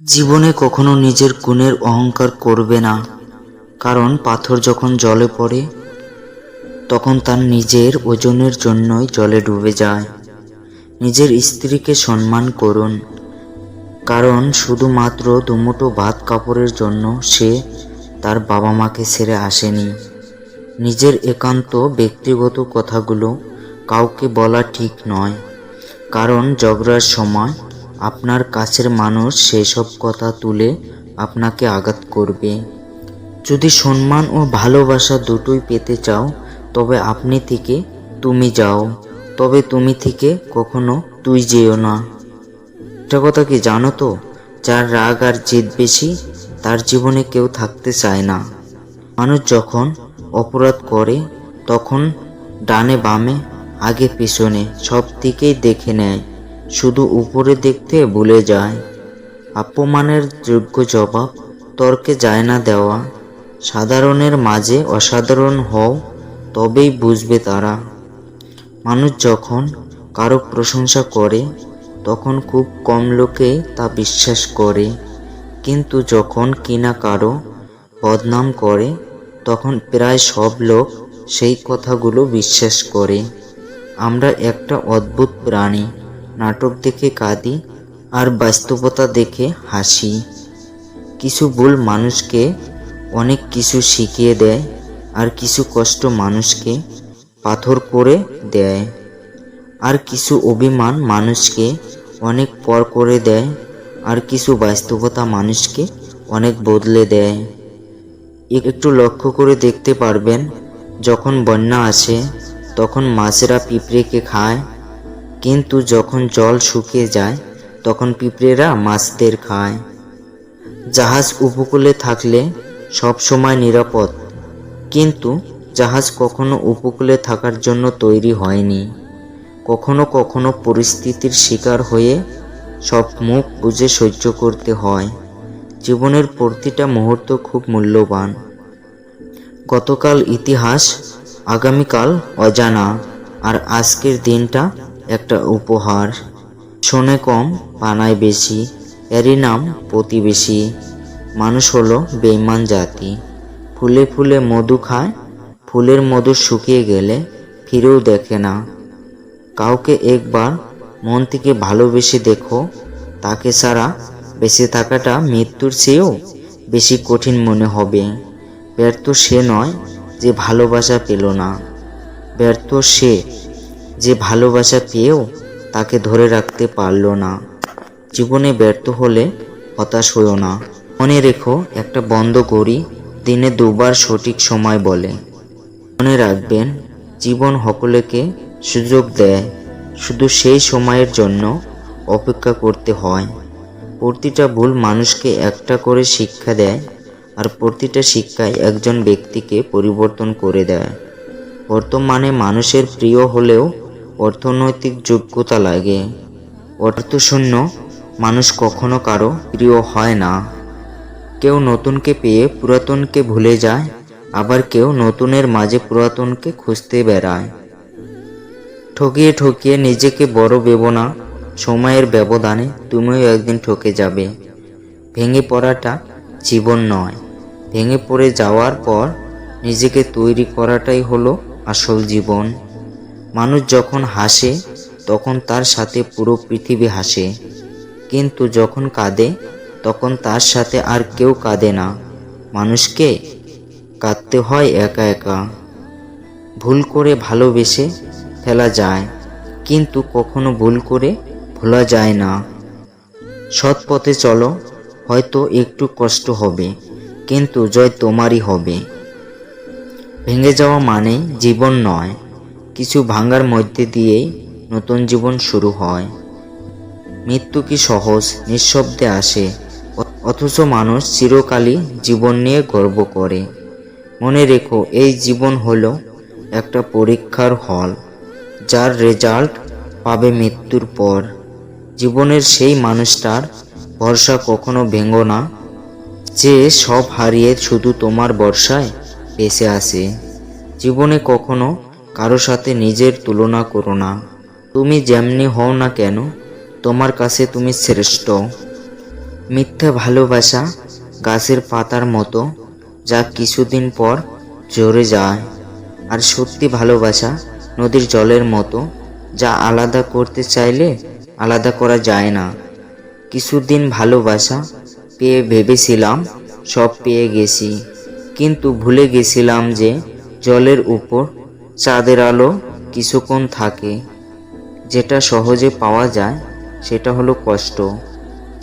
জীবনে কখনো নিজের গুণের অহংকার করবে না, কারণ পাথর যখন জলে পড়ে তখন তার নিজের ওজনের জন্যই জলে ডুবে যায়। নিজের স্ত্রীকে সম্মান করুন, কারণ শুধুমাত্র দুমুঠো ভাত কাপড়ের জন্য সে তার বাবা মাকে ছেড়ে আসেনি। নিজের একান্ত ব্যক্তিগত কথাগুলো কাউকে বলা ঠিক নয়, কারণ ঝগড়ার সময় আপনার কাছের মানুষ সেসব কথা তুলে আপনাকে আঘাত করবে। যদি সম্মান ও ভালোবাসা দুটোই পেতে চাও, তবে আপনি থেকে তুমি যাও, তবে তুমি থেকে কখনো তুই যেও না। একটা কথা কি জানো তো, যার রাগ আর জেদ বেশি তার জীবনে কেউ থাকতে চায় না। মানুষ যখন অপরাধ করে তখন ডানে বামে আগে পিছনে সব দিকেই দেখে নেয়, শুধু উপরে দেখতে ভুলে যায়। অপমানের যোগ্য জবাব তর্কে যায় না দেওয়া। সাধারণের মাঝে অসাধারণ হও, তবেই বুঝবে তারা। মানুষ যখন কারো প্রশংসা করে তখন খুব কম লোকেই তা বিশ্বাস করে, কিন্তু যখন কিনা কারো বদনাম করে তখন প্রায় সব লোক সেই কথাগুলো বিশ্বাস করে। আমরা একটা অদ্ভুত প্রাণী, নাটক দেখে কাঁদি আর বাস্তবতা দেখে হাসি। কিছু ভুল মানুষকে অনেক কিছু শিখিয়ে দেয়, আর কিছু কষ্ট মানুষকে পাথর করে দেয়, আর কিছু অভিমান মানুষকে অনেক পর করে দেয়, আর কিছু বাস্তবতা মানুষকে অনেক বদলে দেয়। একটু লক্ষ্য করে দেখতে পারবেন, যখন বন্যা আসে তখন মাছেরা পিঁপড়েকে খায়, কিন্তু যখন জল শুকিয়ে যায় তখন পিঁপড়েরা মাছদের খায়। জাহাজ উপকূলে থাকলে সব সময় নিরাপদ, কিন্তু জাহাজ কখনো উপকূলে থাকার জন্য তৈরি হয়নি। কখনো কখনো পরিস্থিতির শিকার হয়ে সব মুখ বুঝে সহ্য করতে হয়। জীবনের প্রতিটা মুহূর্ত খুব মূল্যবান। গতকাল ইতিহাস, আগামীকাল অজানা, আর আজকের দিনটা একটা উপহার। শোনে কম পানায় বেশি, এরই নাম প্রতিবেশী। মানুষ হলো বেঈমান জাতি, ফুলে ফুলে মধু খায়, ফুলের মধু শুকিয়ে গেলে ফিরেও দেখে না। কাউকে একবার মন থেকে ভালোবেসে দেখো, তাকে ছাড়া বেঁচে থাকাটা মৃত্যুর চেয়েও বেশি কঠিন মনে হবে। ব্যর্থ সে নয় যে ভালোবাসা পেল না, ব্যর্থ সে যে ভালোবাসা পেয়েও তাকে ধরে রাখতে পারল না। জীবনে ব্যর্থ হলে হতাশ হইও না। মনে রেখো, একটা বন্ধ ঘড়ি দিনে দুবার সঠিক সময় বলে। মনে রাখবেন, জীবন সকলকে সুযোগ দেয়, শুধু সেই সময়ের জন্য অপেক্ষা করতে হয়। প্রতিটা ভুল মানুষকে একটা করে শিক্ষা দেয়, আর প্রতিটা শিক্ষায় একজন ব্যক্তিকে পরিবর্তন করে দেয়। বর্তমানে মানুষের প্রিয় হলেও অর্থনৈতিক যোগ্যতা লাগে। অর্থশূন্য মানুষ কখনো কারো প্রিয় হয় না। কেউ নতুনকে পেয়ে পুরাতনকে ভুলে যায়, আবার কেউ নতুনের মাঝে পুরাতনকে খুঁজতে বেড়ায়। ঠকিয়ে ঠকিয়ে নিজেকে বড় ভেবো না, সময়ের ব্যবধানে তুমিও একদিন ঠকে যাবে। ভেঙে পড়াটা জীবন নয়, ভেঙে পড়ে যাওয়ার পর নিজেকে তৈরি করাটাই হলো আসল জীবন। মানুষ যখন হাসে তখন তার সাথে পুরো পৃথিবী হাসে, কিন্তু যখন কাঁদে তখন তার সাথে আর কেউ কাঁদে না। মানুষকে কাঁদতে হয় একা একা। ভুল করে ভালোবেসে ফেলা যায়, কিন্তু কখনো ভুল করে ভোলা যায় না। সৎ পথে চলো, হয়তো একটু কষ্ট হবে, কিন্তু জয় তোমারই হবে। ভেঙে যাওয়া মানে জীবন নয়, কিছু ভাঙার মধ্যে দিয়েই নতুন জীবন শুরু হয়। মৃত্যু কি সহজ নিঃশব্দে আসে, অথচ মানুষ চিরকালই জীবন নিয়ে গর্ব করে। মনে রেখো, এই জীবন হলো একটা পরীক্ষার হল, যার রেজাল্ট পাবে মৃত্যুর পর। জীবনের সেই মানুষটার ভরসা কখনো ভেঙো না, যে সব হারিয়ে শুধু তোমার ভরসায় বেঁচে আছে। জীবনে কখনো কারো সাথে নিজের তুলনা করো না। তুমি যেমনি হও না কেন, তোমার কাছে তুমি শ্রেষ্ঠ। মিথ্যা ভালোবাসা গাছের পাতার মতো, যা কিছুদিন পর ঝরে যায়। আর সত্যি ভালোবাসা নদীর জলের মতো, যা আলাদা করতে চাইলে আলাদা করা যায় না। কিছুদিন ভালোবাসা পেয়ে ভেবেছিলাম সব পেয়ে গেছি, কিন্তু ভুলে গেছিলাম যে জলের উপর চাঁদের আলো কিছুক্ষণ থাকে। যেটা সহজে পাওয়া যায় সেটা হলো কষ্ট,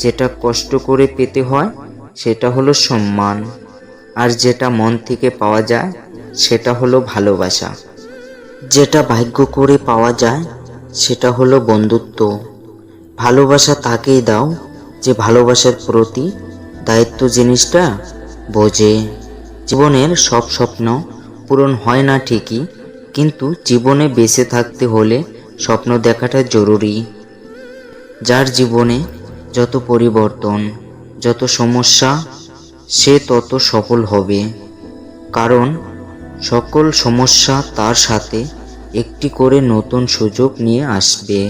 যেটা কষ্ট করে পেতে হয় সেটা হলো সম্মান, আর যেটা মন থেকে পাওয়া যায় সেটা হলো ভালোবাসা। যেটা ভাগ্য করে পাওয়া যায় সেটা হলো বন্ধুত্ব। ভালোবাসা তাকেই দাও যে ভালোবাসার প্রতি দায়িত্ব জিনিসটা বোঝে। জীবনের সব স্বপ্ন পূরণ হয় না ঠিকই, কিন্তু জীবনে বেঁচে থাকতে হলে স্বপ্ন দেখাটা জরুরি। যার জীবনে যত পরিবর্তন, যত সমস্যা, সে তত সফল হবে। কারণ সকল সমস্যা তার সাথে একটি করে নতুন সুযোগ নিয়ে আসবে।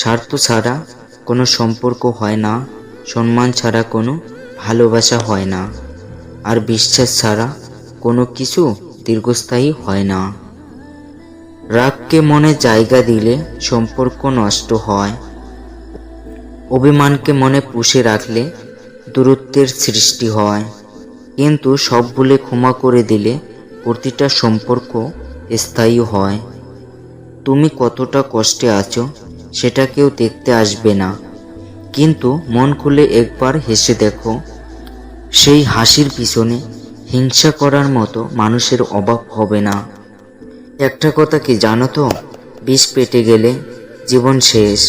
স্বার্থ ছাড়া কোনো সম্পর্ক হয় না, সম্মান ছাড়া কোনো ভালোবাসা হয় না, আর বিশ্বাস ছাড়া কোনো কিছু দীর্ঘস্থায়ী হয় না। রাগকে মনে জায়গা দিলে সম্পর্ক নষ্ট হয়। অভিমানকে মনে পুষে রাখলে দূরত্বের সৃষ্টি হয়। কিন্তু সব ভুলে ক্ষমা করে দিলে প্রতিটা সম্পর্ক স্থায়ী হয়। তুমি কতটা কষ্টে আছো সেটা কেউ দেখতে আসবে না, কিন্তু মন খুলে একবার হেসে দেখো। সেই হাসির পিছনে হিংসা করার মতো মানুষের অভাব হবে না। একটা কথা কি জানো তো, বিষ পেটে গেলে জীবন শেষ,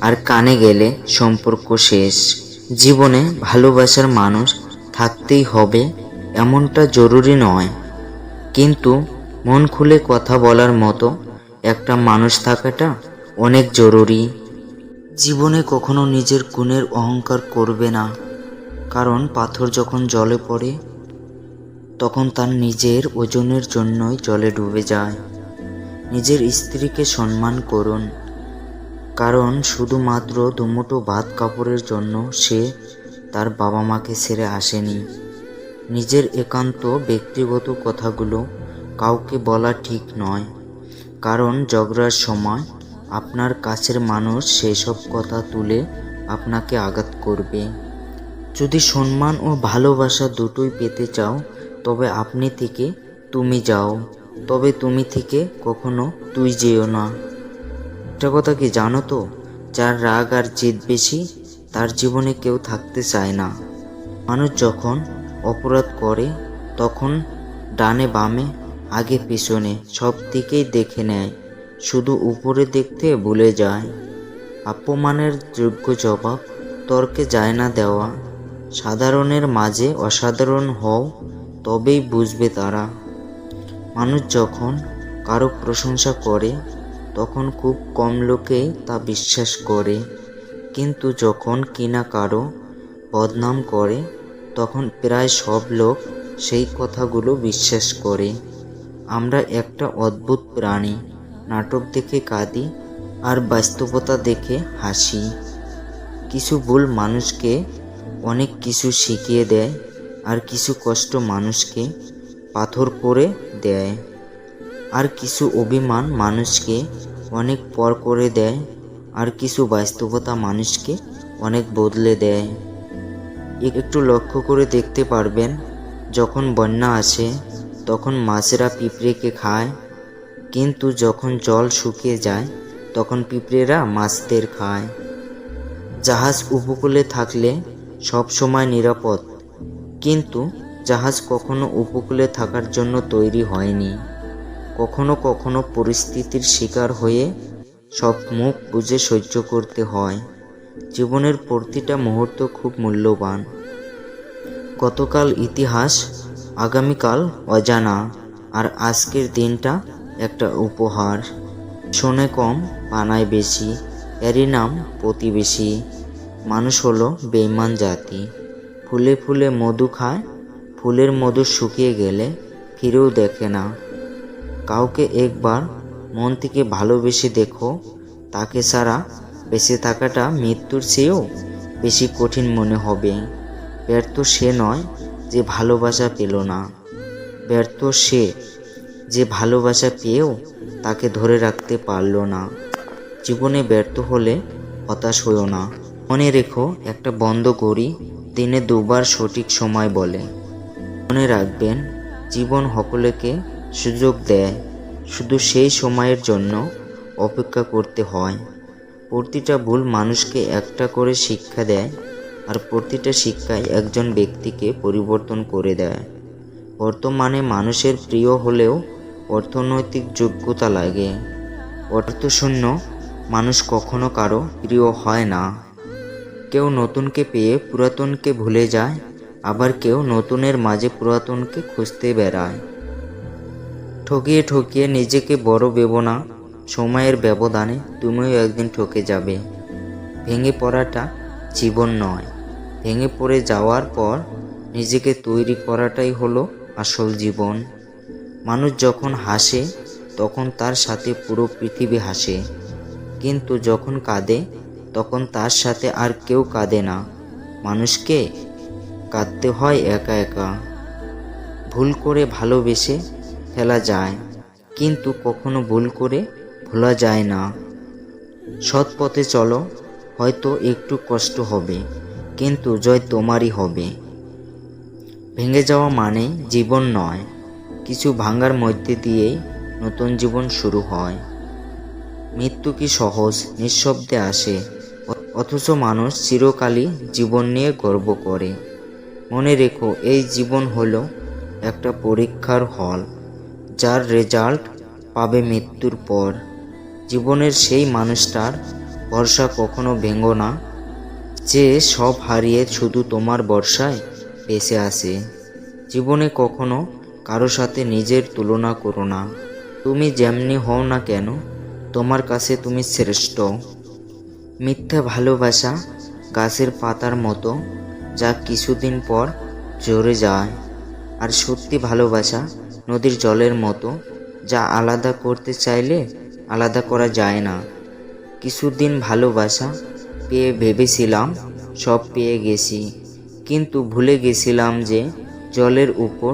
আর কানে গেলে সম্পর্ক শেষ। জীবনে ভালোবাসার মানুষ থাকতেই হবে এমনটা জরুরি নয়, কিন্তু মন খুলে কথা বলার মতো একটা মানুষ থাকাটা অনেক জরুরি। জীবনে কখনো নিজের গুণের অহংকার করবে না, কারণ পাথর যখন জলে পড়ে তখন তার নিজের ওজনের জন্যই জলে ডুবে যায়। নিজের স্ত্রীকে সম্মান করুন, কারণ শুধুমাত্র দুমুঠো ভাত কাপড়ের জন্য সে তার বাবা মাকে ছেড়ে আসেনি। নিজের একান্ত ব্যক্তিগত কথাগুলো কাউকে বলা ঠিক নয়, কারণ ঝগড়ার সময় আপনার কাছের মানুষ সেসব কথা তুলে আপনাকে আঘাত করবে। যদি সম্মান ও ভালোবাসা দুটোই পেতে চাও, তবে আপনি থেকে তুমি যাও, তবে তুমি থেকে কখনো তুই যেও না। একটা কথা কি জানো তো, যার রাগ আর জেদ বেশি তার জীবনে কেউ থাকতে চায় না। মানুষ যখন অপরাধ করে তখন ডানে বামে আগে পিছনে সব দিকেই দেখে নেয়, শুধু উপরে দেখতে ভুলে যায়। অপমানের যোগ্য জবাব তর্কে যায় না দেওয়া। সাধারণের মাঝে অসাধারণ হও, তবেই বুঝবে তারা। মানুষ যখন কারো প্রশংসা করে তখন খুব কম লোকেই তা বিশ্বাস করে, কিন্তু যখন কিনা কারো বদনাম করে তখন প্রায় সব লোক সেই কথাগুলো বিশ্বাস করে। আমরা একটা অদ্ভুত প্রাণী, নাটক দেখে কাঁদি আর বাস্তবতা দেখে হাসি। কিছু ভুল মানুষকে অনেক কিছু শিখিয়ে দেয়, আর কিছু কষ্ট মানুষকে পাথর করে দেয়, আর কিছু অভিমান মানুষকে অনেক পর করে দেয়, আর কিছু বাস্তবতা মানুষকে অনেক বদলে দেয়। একটু লক্ষ্য করে দেখতে পারবেন, যখন বন্যা আসে তখন মাছেরা পিঁপড়েকে খায়, কিন্তু যখন জল শুকিয়ে যায় তখন পিঁপড়েরা মাছদের খায়। জাহাজ উপকূলে থাকলে সব সময় নিরাপদ, কিন্তু জাহাজ কখনো উপকূলে থাকার জন্য তৈরি হয়নি। কখনো কখনো পরিস্থিতির শিকার হয়ে সব মুখ বুঝে সহ্য করতে হয়। জীবনের প্রতিটা মুহূর্ত খুব মূল্যবান। গতকাল ইতিহাস, আগামীকাল অজানা, আর আজকের দিনটা একটা উপহার। শোনে কম বানায় বেশি, এরই নাম প্রতিবেশী। মানুষ হলো বেঈমান জাতি। ফুলে ফুলে মধু খায়, ফুলের মধু শুকিয়ে গেলে ফিরেও দেখে না। কাউকে একবার মন থেকে ভালোবেসে দেখো, তাকে ছাড়া বেঁচে থাকাটা মৃত্যুর চেয়েও বেশি কঠিন মনে হবে। ব্যর্থ সে নয় যে ভালোবাসা পেল না, ব্যর্থ সে যে ভালোবাসা পেয়েও তাকে ধরে রাখতে পারল না। জীবনে ব্যর্থ হলে হতাশ হইও না। মনে রেখো, একটা বন্ধ ঘড়ি দিনে দুবার সঠিক সময় বলে। মনে রাখবেন, জীবন সকলকে সুযোগ দেয়, শুধু সেই সময়ের জন্য অপেক্ষা করতে হয়। প্রতিটা ভুল মানুষকে একটা করে শিক্ষা দেয়, আর প্রতিটা শিক্ষায় একজন ব্যক্তিকে পরিবর্তন করে দেয়। বর্তমানে মানুষের প্রিয় হলেও অর্থনৈতিক যোগ্যতা লাগে। অর্থশূন্য মানুষ কখনো কারো প্রিয় হয় না। কেউ নতুনকে পেয়ে পুরাতনকে ভুলে যায়, আবার কেউ নতুনের মাঝে পুরাতনকে খুঁজতে বেড়ায়। ঠকিয়ে ঠকিয়ে নিজেকে বড় ভেবো না, সময়ের ব্যবধানে তুমিও একদিন ঠকে যাবে। ভেঙে পড়াটা জীবন নয়, ভেঙে পড়ে যাওয়ার পর নিজেকে তৈরি করাটাই হলো আসল জীবন। মানুষ যখন হাসে তখন তার সাথে পুরো পৃথিবী হাসে, কিন্তু যখন কাঁদে তখন তার সাথে আর কেউ কাঁদে না। মানুষকে কাঁদতে হয় একা একা। ভুল করে ভালোবেসে ফেলা যায়, কিন্তু কখনো ভুল করে ভোলা যায় না। সৎ পথে চলো, হয়তো একটু কষ্ট হবে, কিন্তু জয় তোমারই হবে। ভেঙে যাওয়া মানে জীবন নয়, কিছু ভাঙার মধ্যে দিয়েই নতুন জীবন শুরু হয়। মৃত্যু কি সহজ নিঃশব্দে আসে, অথচ মানুষ চিরকালই জীবন নিয়ে গর্ব করে। মনে রেখো, এই জীবন হলো একটা পরীক্ষার হল, যার রেজাল্ট পাবে মৃত্যুর পর। জীবনের সেই মানুষটার ভরসা কখনো ভেঙো না, যে সব হারিয়ে শুধু তোমার ভরসায় বেঁচে আছে। জীবনে কখনো কারো সাথে নিজের তুলনা করো না। তুমি যেমনি হও না কেন, তোমার কাছে তুমি শ্রেষ্ঠ। মিথ্যা ভালোবাসা গাছের পাতার মতো, যা কিছুদিন পর ঝরে যায়। আর সত্যি ভালোবাসা নদীর জলের মতো, যা আলাদা করতে চাইলে আলাদা করা যায় না। কিছুদিন ভালোবাসা পেয়ে ভেবেছিলাম সব পেয়ে গেছি, কিন্তু ভুলে গেছিলাম যে জলের উপর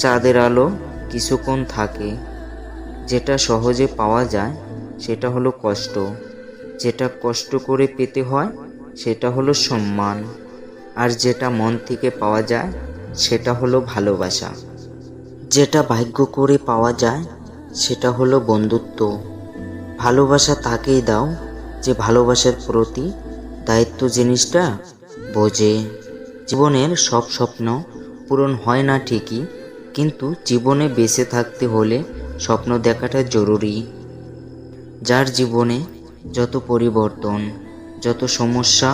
চাঁদের আলো কিছুক্ষণ থাকে। যেটা সহজে পাওয়া যায় সেটা হলো কষ্ট, যেটা কষ্ট করে পেতে হয় সেটা হলো সম্মান, আর যেটা মন থেকে পাওয়া যায় সেটা হলো ভালোবাসা। যেটা ভাগ্য করে পাওয়া যায় সেটা হলো বন্ধুত্ব। ভালোবাসা তাকেই দাও যে ভালোবাসার প্রতি দায়িত্ব জিনিসটা বোঝে। জীবনের সব স্বপ্ন পূরণ হয় না ঠিকই, কিন্তু জীবনে বেঁচে থাকতে হলে স্বপ্ন দেখাটা জরুরি। যার জীবনে যত পরিবর্তন, যত সমস্যা,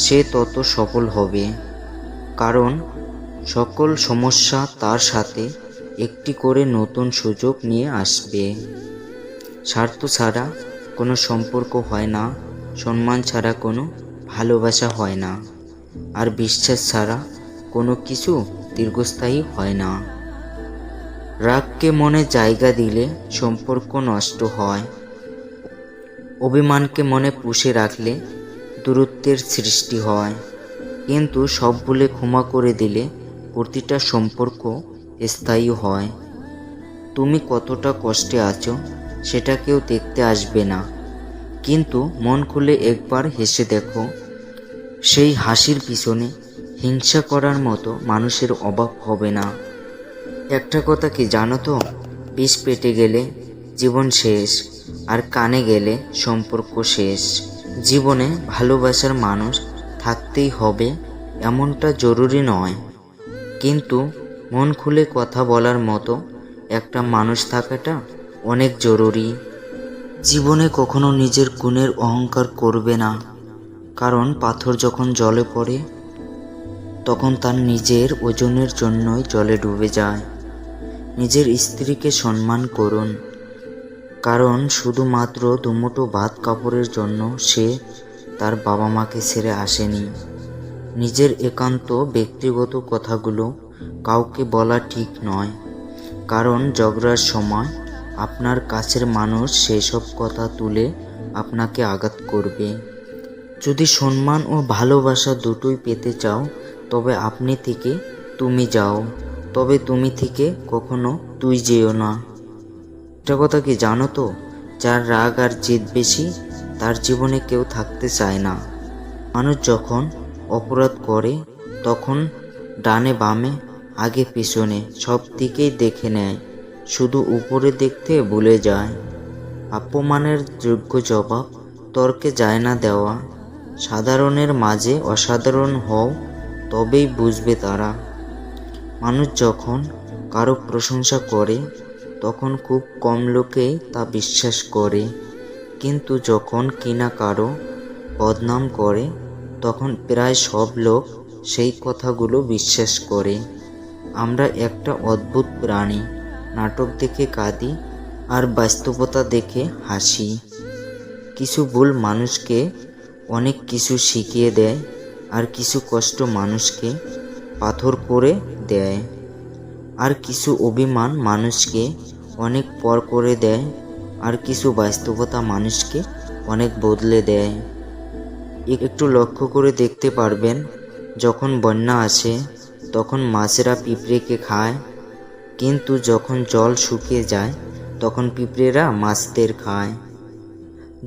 সে তত সফল হবে। কারণ সকল সমস্যা তার সাথে একটি করে নতুন সুযোগ নিয়ে আসবে। স্বার্থ ছাড়া কোনো সম্পর্ক হয় না, সম্মান ছাড়া কোনো ভালোবাসা হয় না, আর বিশ্বাস ছাড়া কোনো কিছু দীর্ঘস্থায়ী হয় না। রাগকে মনে জায়গা দিলে সম্পর্ক নষ্ট হয়। অভিমানকে মনে পুষে রাখলে দূরত্বের সৃষ্টি হয়। কিন্তু সব ভুলে ক্ষমা করে দিলে প্রতিটা সম্পর্ক স্থায়ী হয়। তুমি কতটা কষ্টে আছো সেটা কেউ দেখতে আসবে না, কিন্তু মন খুলে একবার হেসে দেখো। সেই হাসির পিছনে হিংসা করার মতো মানুষের অভাব হবে না। একটা কথা কি জানো তো, বিষ পেটে গেলে জীবন শেষ, আর কানে গেলে সম্পর্ক শেষ। জীবনে ভালোবাসার মানুষ থাকতেই হবে এমনটা জরুরি নয়, কিন্তু মন খুলে কথা বলার মতো একটা মানুষ থাকাটা অনেক জরুরি। জীবনে কখনো নিজের গুণের অহংকার করবে না, কারণ পাথর যখন জলে পড়ে তখন তার নিজের ওজনের জন্যই জলে ডুবে যায়। নিজের স্ত্রীকে সম্মান করুন, কারণ শুধুমাত্র দুমুঠো ভাত কাপড়ের জন্য সে তার বাবা মাকে ছেড়ে আসেনি। নিজের একান্ত ব্যক্তিগত কথাগুলো কাউকে বলা ঠিক নয়, কারণ ঝগড়ার সময় আপনার কাছের মানুষ সেসব কথা তুলে আপনাকে আঘাত করবে। যদি সম্মান ও ভালোবাসা দুটোই পেতে চাও, তবে আপনি থেকে তুমি যাও, তবে তুমি থেকে কখনো তুই যেও না। একটা কথা কি জানো তো, যার রাগ আর জেদ বেশি তার জীবনে কেউ থাকতে চায় না। মানুষ যখন অপরাধ করে তখন ডানে বামে আগে পিছনে সব দিকেই দেখে নেয়, শুধু উপরে দেখতে ভুলে যায়। অপমানের যোগ্য জবাব তর্কে যায় না দেওয়া। সাধারণের মাঝে অসাধারণ হও, তবেই বুঝবে তারা। মানুষ যখন কারো প্রশংসা করে তখন খুব কম লোকেই তা বিশ্বাস করে, কিন্তু যখন কিনা কারো বদনাম করে তখন প্রায় সব লোক সেই কথাগুলো বিশ্বাস করে। আমরা একটা অদ্ভুত প্রাণী, নাটক দেখে কাঁদি আর বাস্তবতা দেখে হাসি। কিছু ভুল মানুষকে অনেক কিছু শিখিয়ে দেয়, আর কিছু কষ্ট মানুষকে পাথর করে দেয়, আর কিছু অভিমান মানুষকে অনেক পর করে দেয়, আর কিছু বাস্তবতা মানুষকে অনেক বদলে দেয়। একটু লক্ষ্য করে দেখতে পারবেন, যখন বন্যা আসে তখন মাছেরা পিঁপড়েকে খায়, কিন্তু যখন জল শুকিয়ে যায় তখন পিঁপড়েরা মাছদের খায়।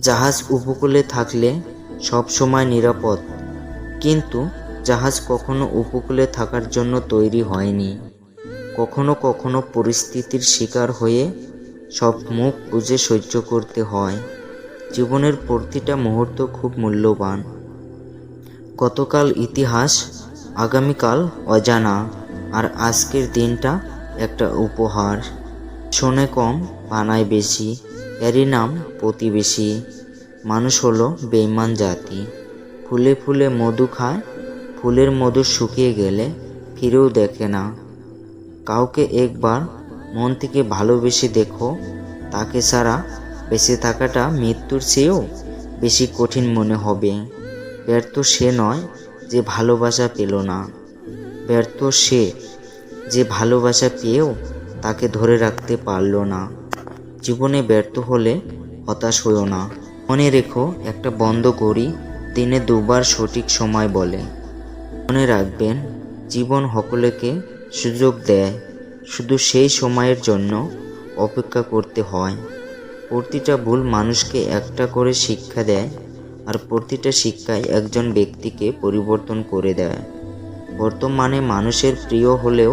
জাহাজ উপকূলে থাকলে সব সময় নিরাপদ, কিন্তু জাহাজ কখনো উপকূলে থাকার জন্য তৈরি হয়নি। কখনো কখনো পরিস্থিতির শিকার হয়ে সব মুখ বুজে সহ্য করতে হয়। জীবনের প্রতিটা মুহূর্ত খুব মূল্যবান। গতকাল ইতিহাস, আগামীকাল অজানা, আর আজকের দিনটা একটা উপহার। শোনে কম বানায় বেশি, এরই নাম প্রতিবেশী। মানুষ হলো বেঈমান জাতি, ফুলে ফুলে মধু খায়, ফুলের মধু শুকিয়ে গেলে ফিরেও দেখে না। কাউকে একবার মন থেকে ভালোবেসে দেখো, তাকে ছাড়া বেঁচে থাকাটা মৃত্যুর চেয়েও বেশি কঠিন মনে হবে। ব্যর্থ সে নয় যে ভালোবাসা পেল না, ব্যর্থ সে যে ভালোবাসা পেয়েও তাকে ধরে রাখতে পারল না। জীবনে ব্যর্থ হলে হতাশ হইও না। মনে রেখো, একটা বন্ধ ঘড়ি দিনে দুবার সঠিক সময় বলে। মনে রাখবেন, জীবন সকলকে সুযোগ দেয়, শুধু সেই সময়ের জন্য অপেক্ষা করতে হয়। প্রতিটা ভুল মানুষকে একটা করে শিক্ষা দেয়, আর প্রতিটা শিক্ষায় একজন ব্যক্তিকে পরিবর্তন করে দেয়। বর্তমানে মানুষের প্রিয় হলেও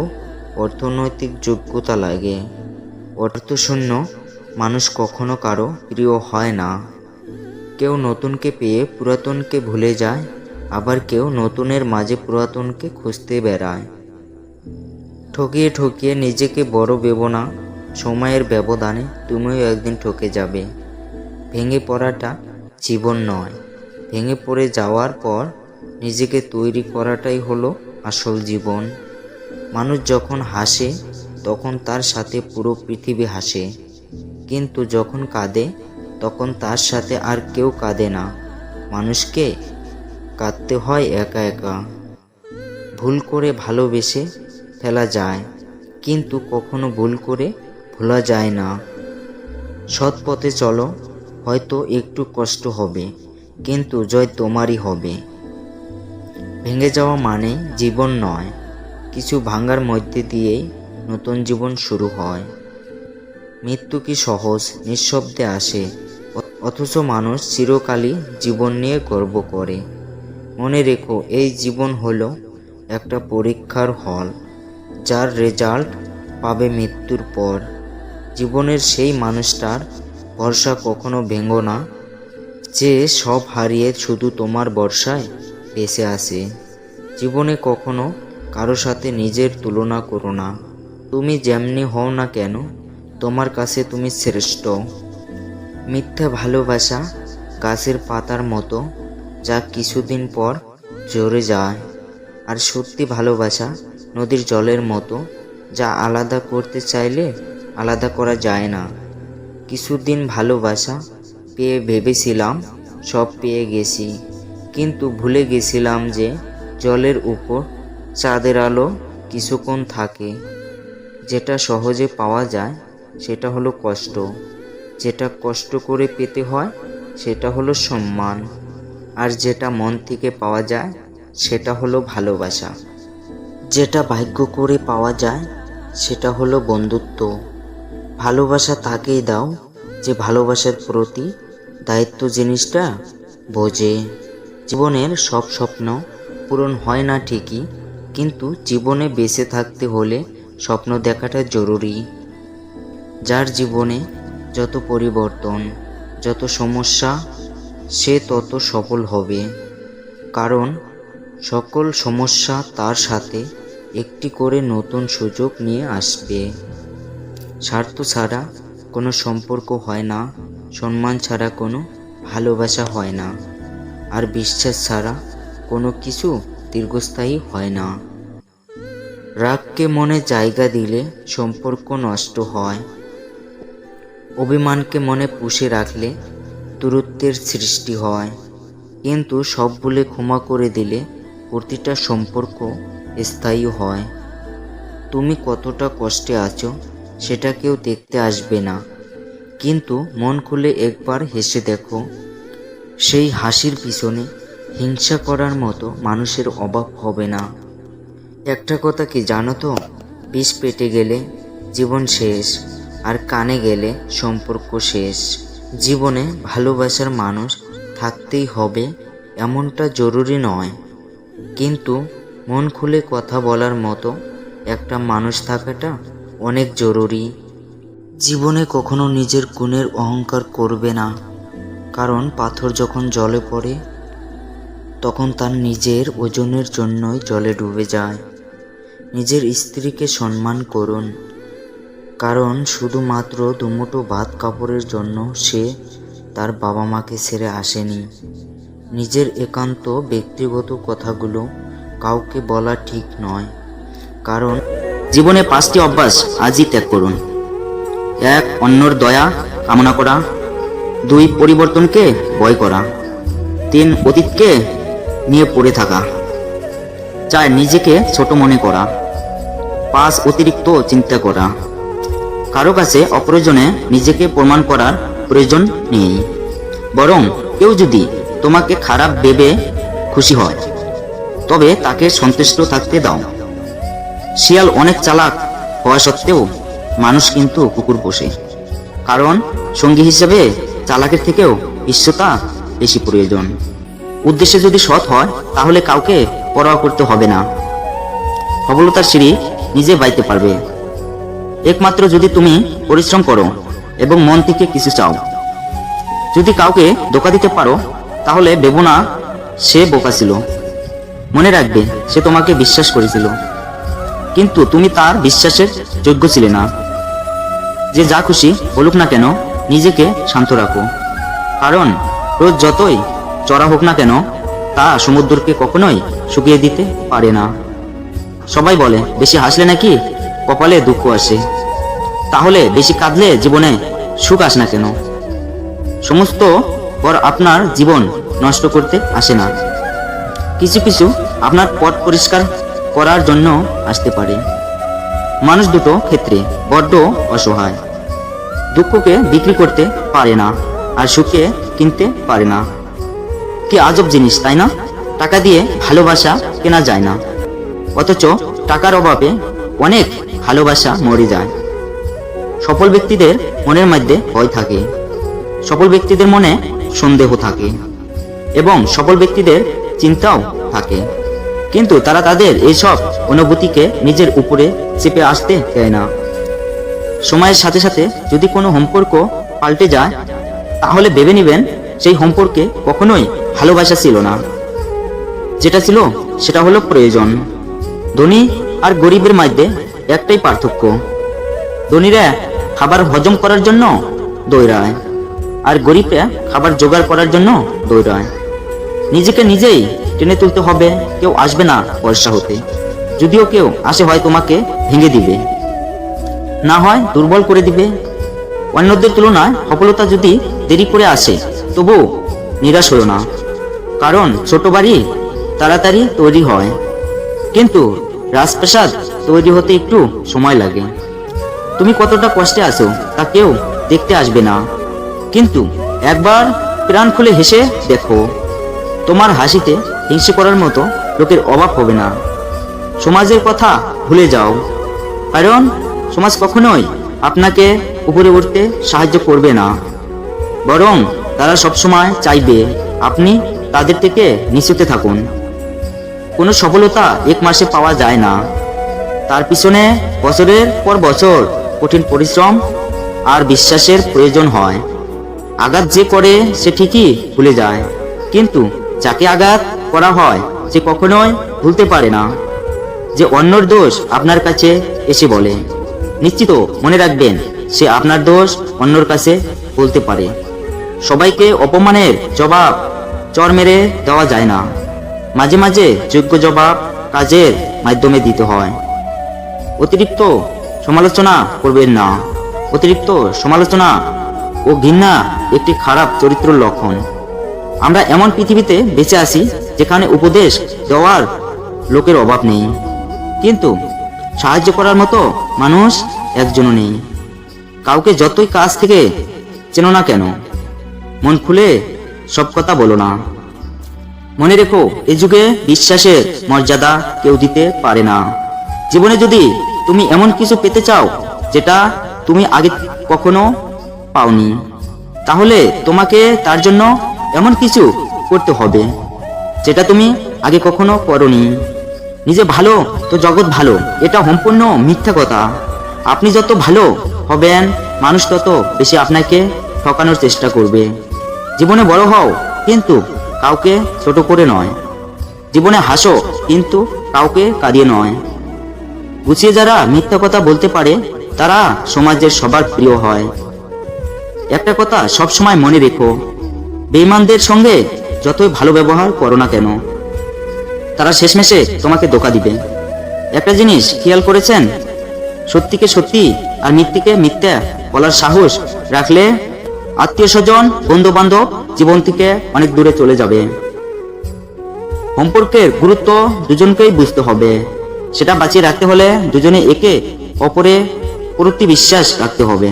অর্থনৈতিক যোগ্যতা লাগে। অর্থশূন্য মানুষ কখনো কারো প্রিয় হয় না। কেউ নতুনকে পেয়ে পুরাতনকে ভুলে যায়, আবার কেউ নতুনের মাঝে পুরাতনকে খুঁজতে বেড়ায়। ঠকিয়ে ঠকিয়ে নিজেকে বড় ভেবো না, সময়ের ব্যবধানে তুমিও একদিন ঠকে যাবে। ভেঙে পড়াটা জীবন নয়, ভেঙে পড়ে যাওয়ার পর নিজেকে তৈরি করাটাই হলো আসল জীবন। মানুষ যখন হাসে তখন তার সাথে পুরো পৃথিবী হাসে, কিন্তু যখন কাঁদে তখন তার সাথে আর কেউ কাঁদে না। মানুষকে কাঁদতে হয় একা একা। ভুল করে ভালোবেসে ফেলা যায়, কিন্তু কখনো ভুল করে ভোলা যায় না। সৎ পথে চলো, হয়তো একটু কষ্ট হবে, কিন্তু জয় তোমারই হবে। ভেঙে যাওয়া মানে জীবন নয়, কিছু ভাঙার মধ্যে দিয়েই নতুন জীবন শুরু হয়। মৃত্যু কি সহজ নিঃশব্দে আসে, অথচ মানুষ চিরকালই জীবন নিয়ে গর্ব করে। মনে রেখো, এই জীবন হলো একটা পরীক্ষার হল, যার রেজাল্ট পাবে মৃত্যুর পর। জীবনের সেই মানুষটার ভরসা কখনো ভেঙো না, যে সব হারিয়ে শুধু তোমার ভরসায় বেঁচে আছে। জীবনে কখনো কারো সাথে নিজের তুলনা করো না। তুমি যেমনি হও না কেন, তোমার কাছে তুমি শ্রেষ্ঠ। মিথ্যা ভালোবাসা গাছের পাতার মতো, যা কিছুদিন পর ঝরে যায়, আর সত্যি ভালোবাসা নদীর জলের মতো, যা আলাদা করতে চাইলে আলাদা করা যায় না। কিছুদিন ভালোবাসা পেয়ে ভেবেছিলাম সব পেয়ে গেছি, কিন্তু ভুলে গেছিলাম যে জলের উপর চাঁদের আলো কিছুক্ষণ থাকে। যেটা সহজে পাওয়া যায় সেটা হলো কষ্ট, যেটা কষ্ট করে পেতে হয় সেটা হলো সম্মান, আর যেটা মন থেকে পাওয়া যায় সেটা হলো ভালোবাসা। যেটা ভাগ্য করে পাওয়া যায় সেটা হলো বন্ধুত্ব। ভালোবাসা তাকেই দাও যে ভালোবাসার প্রতি দায়িত্ব জিনিসটা বোঝে। জীবনের সব স্বপ্ন পূরণ হয় না ঠিকই, কিন্তু জীবনে বেঁচে থাকতে হলে স্বপ্ন দেখাটা জরুরি। যার জীবনে যত পরিবর্তন, যত সমস্যা, সে তত সফল হবে। কারণ সকল সমস্যা তার সাথে একটি করে নতুন সুযোগ নিয়ে আসবে। স্বার্থ ছাড়া কোনো সম্পর্ক হয় না, সম্মান ছাড়া কোনো ভালোবাসা হয় না, আর বিশ্বাস ছাড়া কোনো কিছু দীর্ঘস্থায়ী হয় না। রাগকে মনে জায়গা দিলে সম্পর্ক নষ্ট হয়। অভিমানকে মনে পুষে রাখলে দূরত্বের সৃষ্টি হয়। কিন্তু সব ভুলে ক্ষমা করে দিলে প্রতিটা সম্পর্ক স্থায়ী হয়। তুমি কতটা কষ্টে আছো সেটা কেউ দেখতে আসবে না, কিন্তু মন খুলে একবার হেসে দেখো। সেই হাসির পিছনে হিংসা করার মতো মানুষের অভাব হবে না। একটা কথা কি জানো তো, বিষ পেটে গেলে জীবন শেষ, আর কানে গেলে সম্পর্ক শেষ। জীবনে ভালোবাসার মানুষ থাকতেই হবে এমনটা জরুরি নয়, কিন্তু মন খুলে কথা বলার মতো একটা মানুষ থাকাটা অনেক জরুরি। জীবনে কখনো নিজের গুণের অহংকার করবে না, কারণ পাথর যখন জলে পড়ে তখন তার নিজের ওজনের জন্যই জলে ডুবে যায়। নিজের স্ত্রীকে সম্মান করুন, কারণ শুধুমাত্র দুমুঠো ভাত কাপড়ের জন্য সে তার বাবা মাকে ছেড়ে আসেনি। নিজের একান্ত ব্যক্তিগত কথাগুলো কাউকে বলা ঠিক নয়, কারণ জীবনে 5টি অভ্যাস আজই ত্যাগ করুন। 1. অন্যর দয়া কামনা করা। 2. পরিবর্তনকে ভয় করা। 3. অতীতকে নিয়ে পড়ে থাকা। 4. নিজেকে ছোট মনে করা। 5. অতিরিক্ত চিন্তা করা। কারো কাছে অপ্রয়োজনে নিজেকে প্রমাণ করার প্রয়োজন নেই, বরং কেউ যদি তোমাকে খারাপ ভেবে খুশি হয় তবে তাকে সন্তুষ্ট থাকতে দাও। শিয়াল অনেক চালাক হওয়া সত্ত্বেও মানুষ কিন্তু কুকুর পোষে, কারণ সঙ্গী হিসেবে চালাকের থেকেও ঈশ্বতা বেশি প্রয়োজন। উদ্দেশ্য যদি সৎ হয় তাহলে কাউকে পরোয়া করতে হবে না। সফলতার সিঁড়ি নিজে বাইতে পারবে একমাত্র যদি তুমি পরিশ্রম করো এবং মন থেকে কিছু চাও। যদি কাউকে ধোঁকা দিতে পারো তাহলে ভেবো না সে বোকা ছিল। মনে রাখবে সে তোমাকে বিশ্বাস করেছিল, কিন্তু তুমি তার বিশ্বাসের যোগ্য ছিলে না। যে যা খুশি বলুক না কেন, নিজেকে শান্ত রাখো, কারণ রোজ যতই চড়া হোক না কেন তা সমুদ্রকে কখনোই শুকিয়ে দিতে পারে না। সবাই বলে বেশি হাসলে নাকি কপালে দুঃখ আসে, তাহলে বেশি কাঁদলে জীবনে সুখ আসে না কেন? সমস্ত পর আপনার জীবন নষ্ট করতে আসে না, কিছু কিছু আপনার পথ পরিষ্কার করার জন্য আসতে পারে। মানুষ দুটো ক্ষেত্রে বড্ড অসহায়। দুঃখকে বিক্রি করতে পারে না, আর সুখকে কিনতে পারে না। কি আজব জিনিস, তাই না? টাকা দিয়ে ভালোবাসা কেনা যায় না, অথচ টাকার অভাবে অনেক ভালোবাসা মরে যায়। সফল ব্যক্তিদের মনের মধ্যে ভয় থাকে, সফল ব্যক্তিদের মনে সন্দেহ থাকে, এবং সফল ব্যক্তিদের চিন্তাও থাকে, কিন্তু তারা তাদের এইসব অনুভূতিকে নিজের উপরে চেপে আসতে দেয় না। সময়ের সাথে সাথে যদি কোনো সম্পর্ক পাল্টে যায় তাহলে ভেবে নেবেন সেই সম্পর্কে কখনোই ভালোবাসা ছিল না, যেটা ছিল সেটা হলো প্রয়োজন। ধনী আর গরিবের মধ্যে একটাই পার্থক্য, ধনীরা খাবার হজম করার জন্য দৌড়ায়, আর গরিবরা খাবার জোগাড় করার জন্য দৌড়ায়। নিজেকে নিজেই টেনে তুলতে হবে, কেউ আসবে না পয়সা হতে। যদিও কেউ আসে হয় তোমাকে ভেঙে দিবে, না হয় দুর্বল করে দিবে। অন্যদের তুলনায় সফলতা যদি দেরি করে আসে তবু নিরাশ হলো না, কারণ ছোট বাড়ি তাড়াতাড়ি তৈরি হয়, কিন্তু রাজপ্রাসাদ তৈরি হতে একটু সময় লাগে। তুমি কতটা কষ্টে আছো তা কেউ দেখতে আসবে না, কিন্তু একবার প্রাণ খুলে হেসে দেখো, তোমার হাসিতে হিংসে করার মতো লোকের অভাব হবে না। সমাজের কথা ভুলে যাও, কারণ সমাজ কখনোই আপনাকে উপরে উঠতে সাহায্য করবে না, বরং তারা সবসময় চাইবে আপনি তাদের থেকে নিচুতে থাকুন। কোনো সফলতা এক মাসে পাওয়া যায় না, তার পিছনে বছরের পর বছর কঠিন পরিশ্রম আর বিশ্বাসের প্রয়োজন হয়। আঘাত যে করে সে ঠিকই ভুলে যায়, কিন্তু যাকে আঘাত করা হয় সে কখনোই ভুলতে পারে না। যে অন্যর দোষ আপনার কাছে এসে বলে, নিশ্চিত মনে রাখবেন সে আপনার দোষ অন্যর কাছে বলতে পারে। সবাইকে অপমানের জবাব চর মেরে দেওয়া যায় না, মাঝে মাঝে যোগ্য জবাব কাজের মাধ্যমে দিতে হয়। অতিরিক্ত সমালোচনা করবেন না, অতিরিক্ত সমালোচনা ও ঘৃণা একটি খারাপ চরিত্রের লক্ষণ। আমরা এমন পৃথিবীতে বেঁচে আছি যেখানে উপদেশ দেওয়ার লোকের অভাব নেই, কিন্তু সাহায্য করার মতো মানুষ একজনও নেই। কাউকে যতই কাছ থেকে চেনো না কেন, মন খুলে সব কথা বলো না। মনে রেখো, এ যুগে বিশ্বাসের মর্যাদা কেউ দিতে পারে না। জীবনে যদি তুমি এমন কিছু পেতে চাও যেটা তুমি আগে কখনো পাওনি, তাহলে তোমাকে তার জন্য এমন কিছু করতে হবে যেটা তুমি আগে কখনো করনি। নিজে ভালো তো জগৎ ভালো, এটা সম্পূর্ণ মিথ্যা কথা। আপনি যত ভালো হবেন, মানুষ তত বেশি আপনাকে ঠকানোর চেষ্টা করবে। জীবনে বড় হও, কিন্তু কাউকে ছোট করে নয়। জীবনে হাসো, কিন্তু কাউকে কাঁদিয়ে নয়। গুছিয়ে যারা মিথ্যা কথা বলতে পারে তারা সমাজের সবার প্রিয় হয়। একটা কথা সবসময় মনে রেখো, বেঈমানদের সঙ্গে যতই ভালো ব্যবহার করো না কেন, তারা শেষমেশে তোমাকে ধোঁকা দিবে। একটা জিনিস খেয়াল করেছেন, সত্যিকে সত্যি আর মিথ্যেকে মিথ্যা বলার সাহস রাখলে আত্মীয় স্বজন, বন্ধু বান্ধব জীবন থেকে অনেক দূরে চলে যাবে। সম্পর্কের গুরুত্ব দুজনকেই বুঝতে হবে। সেটা বাঁচিয়ে রাখতে হলে দুজনে একে অপরে প্রতি বিশ্বাস রাখতে হবে।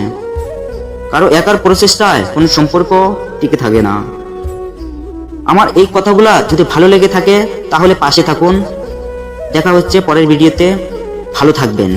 কারো একার প্রচেষ্টায় কোনো সম্পর্ক টিকে থাকে না। আমার এই কথাগুলা যদি ভালো লেগে থাকে তাহলে পাশে থাকুন। দেখা হচ্ছে পরের ভিডিওতে। ভালো থাকবেন।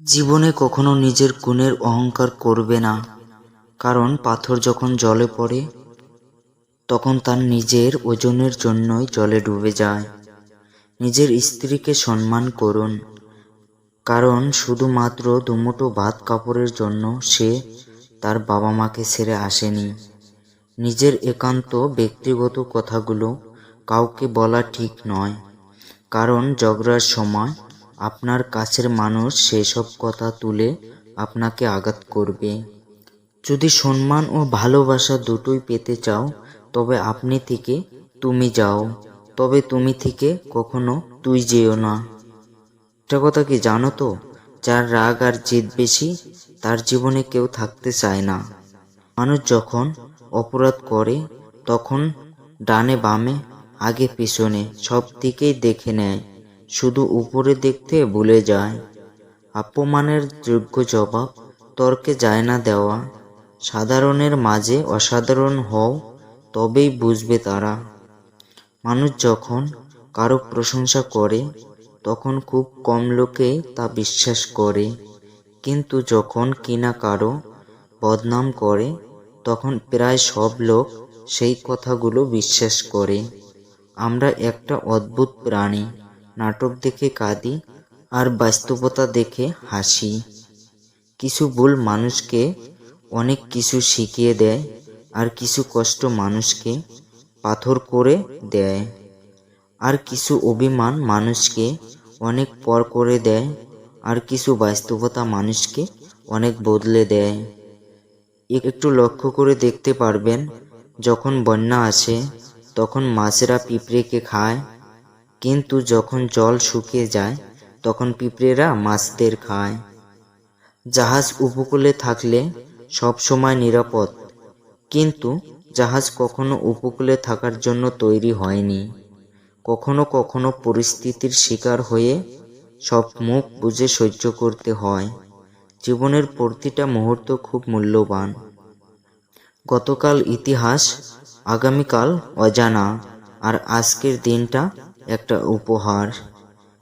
জীবনে কখনো নিজের গুণের অহংকার করবে না, কারণ পাথর যখন জলে পড়ে তখন তার নিজের ওজনের জন্যই জলে ডুবে যায়। নিজের স্ত্রীকে সম্মান করুন, কারণ শুধুমাত্র দুমুঠো ভাত কাপড়ের জন্য সে তার বাবা মাকে ছেড়ে আসেনি। নিজের একান্ত ব্যক্তিগত কথাগুলো কাউকে বলা ঠিক নয়, কারণ ঝগড়ার সময় আপনার কাছের মানুষ সেসব কথা তুলে আপনাকে আঘাত করবে। যদি সম্মান ও ভালোবাসা দুটোই পেতে চাও, তবে আপনি থেকে তুমি যাও, তবে তুমি থেকে কখনো তুই যেও না। একটা কথা কি জানো তো, যার রাগ আর জেদ বেশি তার জীবনে কেউ থাকতে চায় না। মানুষ যখন অপরাধ করে তখন ডানে বামে আগে পিছনে সব দিকেই দেখে নেয়, শুধু উপরে দেখতে ভুলে যায়। অপমানের যোগ্য জবাব তর্কে যায় না দেওয়া। সাধারণের মাঝে অসাধারণ হও, তবেই বুঝবে তারা। মানুষ যখন কারো প্রশংসা করে তখন খুব কম লোকে তা বিশ্বাস করে, কিন্তু যখন কিনা কারো বদনাম করে তখন প্রায় সব লোক সেই কথাগুলো বিশ্বাস করে। আমরা একটা অদ্ভুত প্রাণী, নাটক দেখে কাঁদি আর বাস্তবতা দেখে হাসি। কিছু ভুল মানুষকে অনেক কিছু শিখিয়ে দেয়, আর কিছু কষ্ট মানুষকে পাথর করে দেয়, আর কিছু অভিমান মানুষকে অনেক পর করে দেয়, আর কিছু বাস্তবতা মানুষকে অনেক বদলে দেয়। একটু লক্ষ্য করে দেখতে পারবেন, যখন বন্যা আসে তখন মাছেরা পিঁপড়েকে খায়, কিন্তু যখন জল শুকিয়ে যায় তখন পিঁপড়েরা মাছদের খায়। জাহাজ উপকূলে থাকলে সব সময় নিরাপদ, কিন্তু জাহাজ কখনো উপকূলে থাকার জন্য তৈরি হয়নি। কখনো কখনো পরিস্থিতির শিকার হয়ে সব মুখ বুজে সহ্য করতে হয়। জীবনের প্রতিটা মুহূর্ত খুব মূল্যবান। গতকাল ইতিহাস, আগামীকাল অজানা, আর আজকের দিনটা একটা উপহার।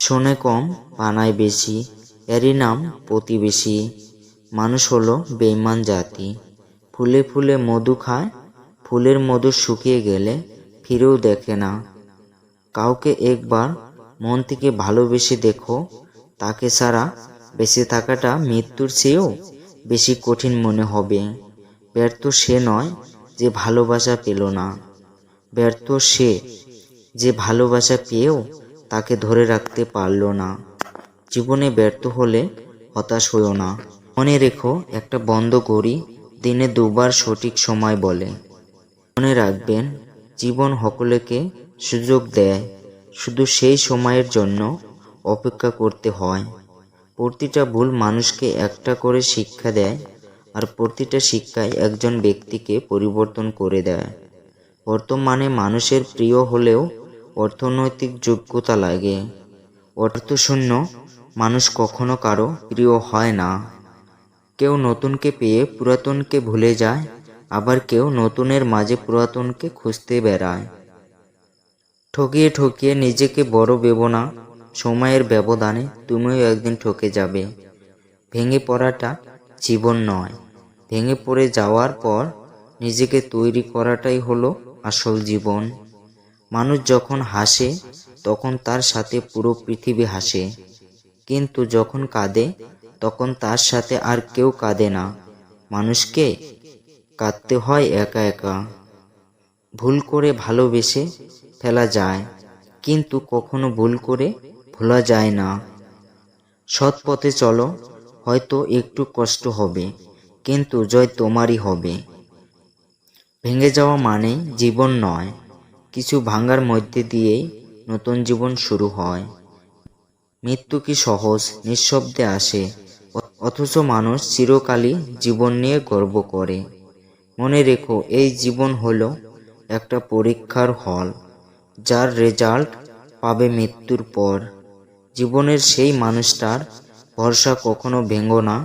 শোনে কম, বানায় বেশি, এরই নাম প্রতিবেশী। মানুষ হলো বেঈমান জাতি। ফুলে ফুলে মধু খায়, ফুলের মধু শুকিয়ে গেলে ফিরেও দেখে না। কাউকে একবার মন থেকে ভালোবেসে দেখো, তাকে ছাড়া বেঁচে থাকাটা মৃত্যুর চেয়েও বেশি কঠিন মনে হবে। ব্যর্থ সে নয় যে ভালোবাসা পেল না, ব্যর্থ সে যে ভালোবাসা পেয়েও তাকে ধরে রাখতে পারল না। জীবনে ব্যর্থ হলে হতাশ হইও না। মনে রেখো, একটা বন্ধ ঘড়ি দিনে দুবার সঠিক সময় বলে। মনে রাখবেন, জীবন সকলকে সুযোগ দেয়, শুধু সেই সময়ের জন্য অপেক্ষা করতে হয়। প্রতিটা ভুল মানুষকে একটা করে শিক্ষা দেয়, আর প্রতিটা শিক্ষায় একজন ব্যক্তিকে পরিবর্তন করে দেয়। বর্তমানে মানুষের প্রিয় হলেও অর্থনৈতিক যোগ্যতা লাগে। অর্থশূন্য মানুষ কখনো কারো প্রিয় হয় না। কেউ নতুনকে পেয়ে পুরাতনকে ভুলে যায়, আবার কেউ নতুনের মাঝে পুরাতনকে খুঁজতে বেড়ায়। ঠকিয়ে ঠকিয়ে নিজেকে বড় ভেবো না, সময়ের ব্যবধানে তুমিও একদিন ঠকে যাবে। ভেঙে পড়াটা জীবন নয়, ভেঙে পড়ে যাওয়ার পর নিজেকে তৈরি করাটাই হলো আসল জীবন। মানুষ যখন হাসে তখন তার সাথে পুরো পৃথিবী হাসে, কিন্তু যখন কাঁদে তখন তার সাথে আর কেউ কাঁদে না। মানুষকে কাঁদতে হয় একা একা। ভুল করে ভালোবেসে ফেলা যায়, কিন্তু কখনো ভুল করে ভোলা যায় না। সৎ পথে চলো, হয়তো একটু কষ্ট হবে, কিন্তু জয় তোমারই হবে। ভেঙে যাওয়া মানে জীবন নয়, কিছু ভাঙার মধ্যে দিয়েই নতুন জীবন শুরু হয়। মৃত্যু কি সহজ নিঃশব্দে আসে, অথচ মানুষ চিরকালই জীবন নিয়ে গর্ব করে। মনে রেখো, এই জীবন হলো একটা পরীক্ষার হল, যার রেজাল্ট পাবে মৃত্যুর পর। জীবনের সেই মানুষটার ভরসা কখনো ভেঙো না,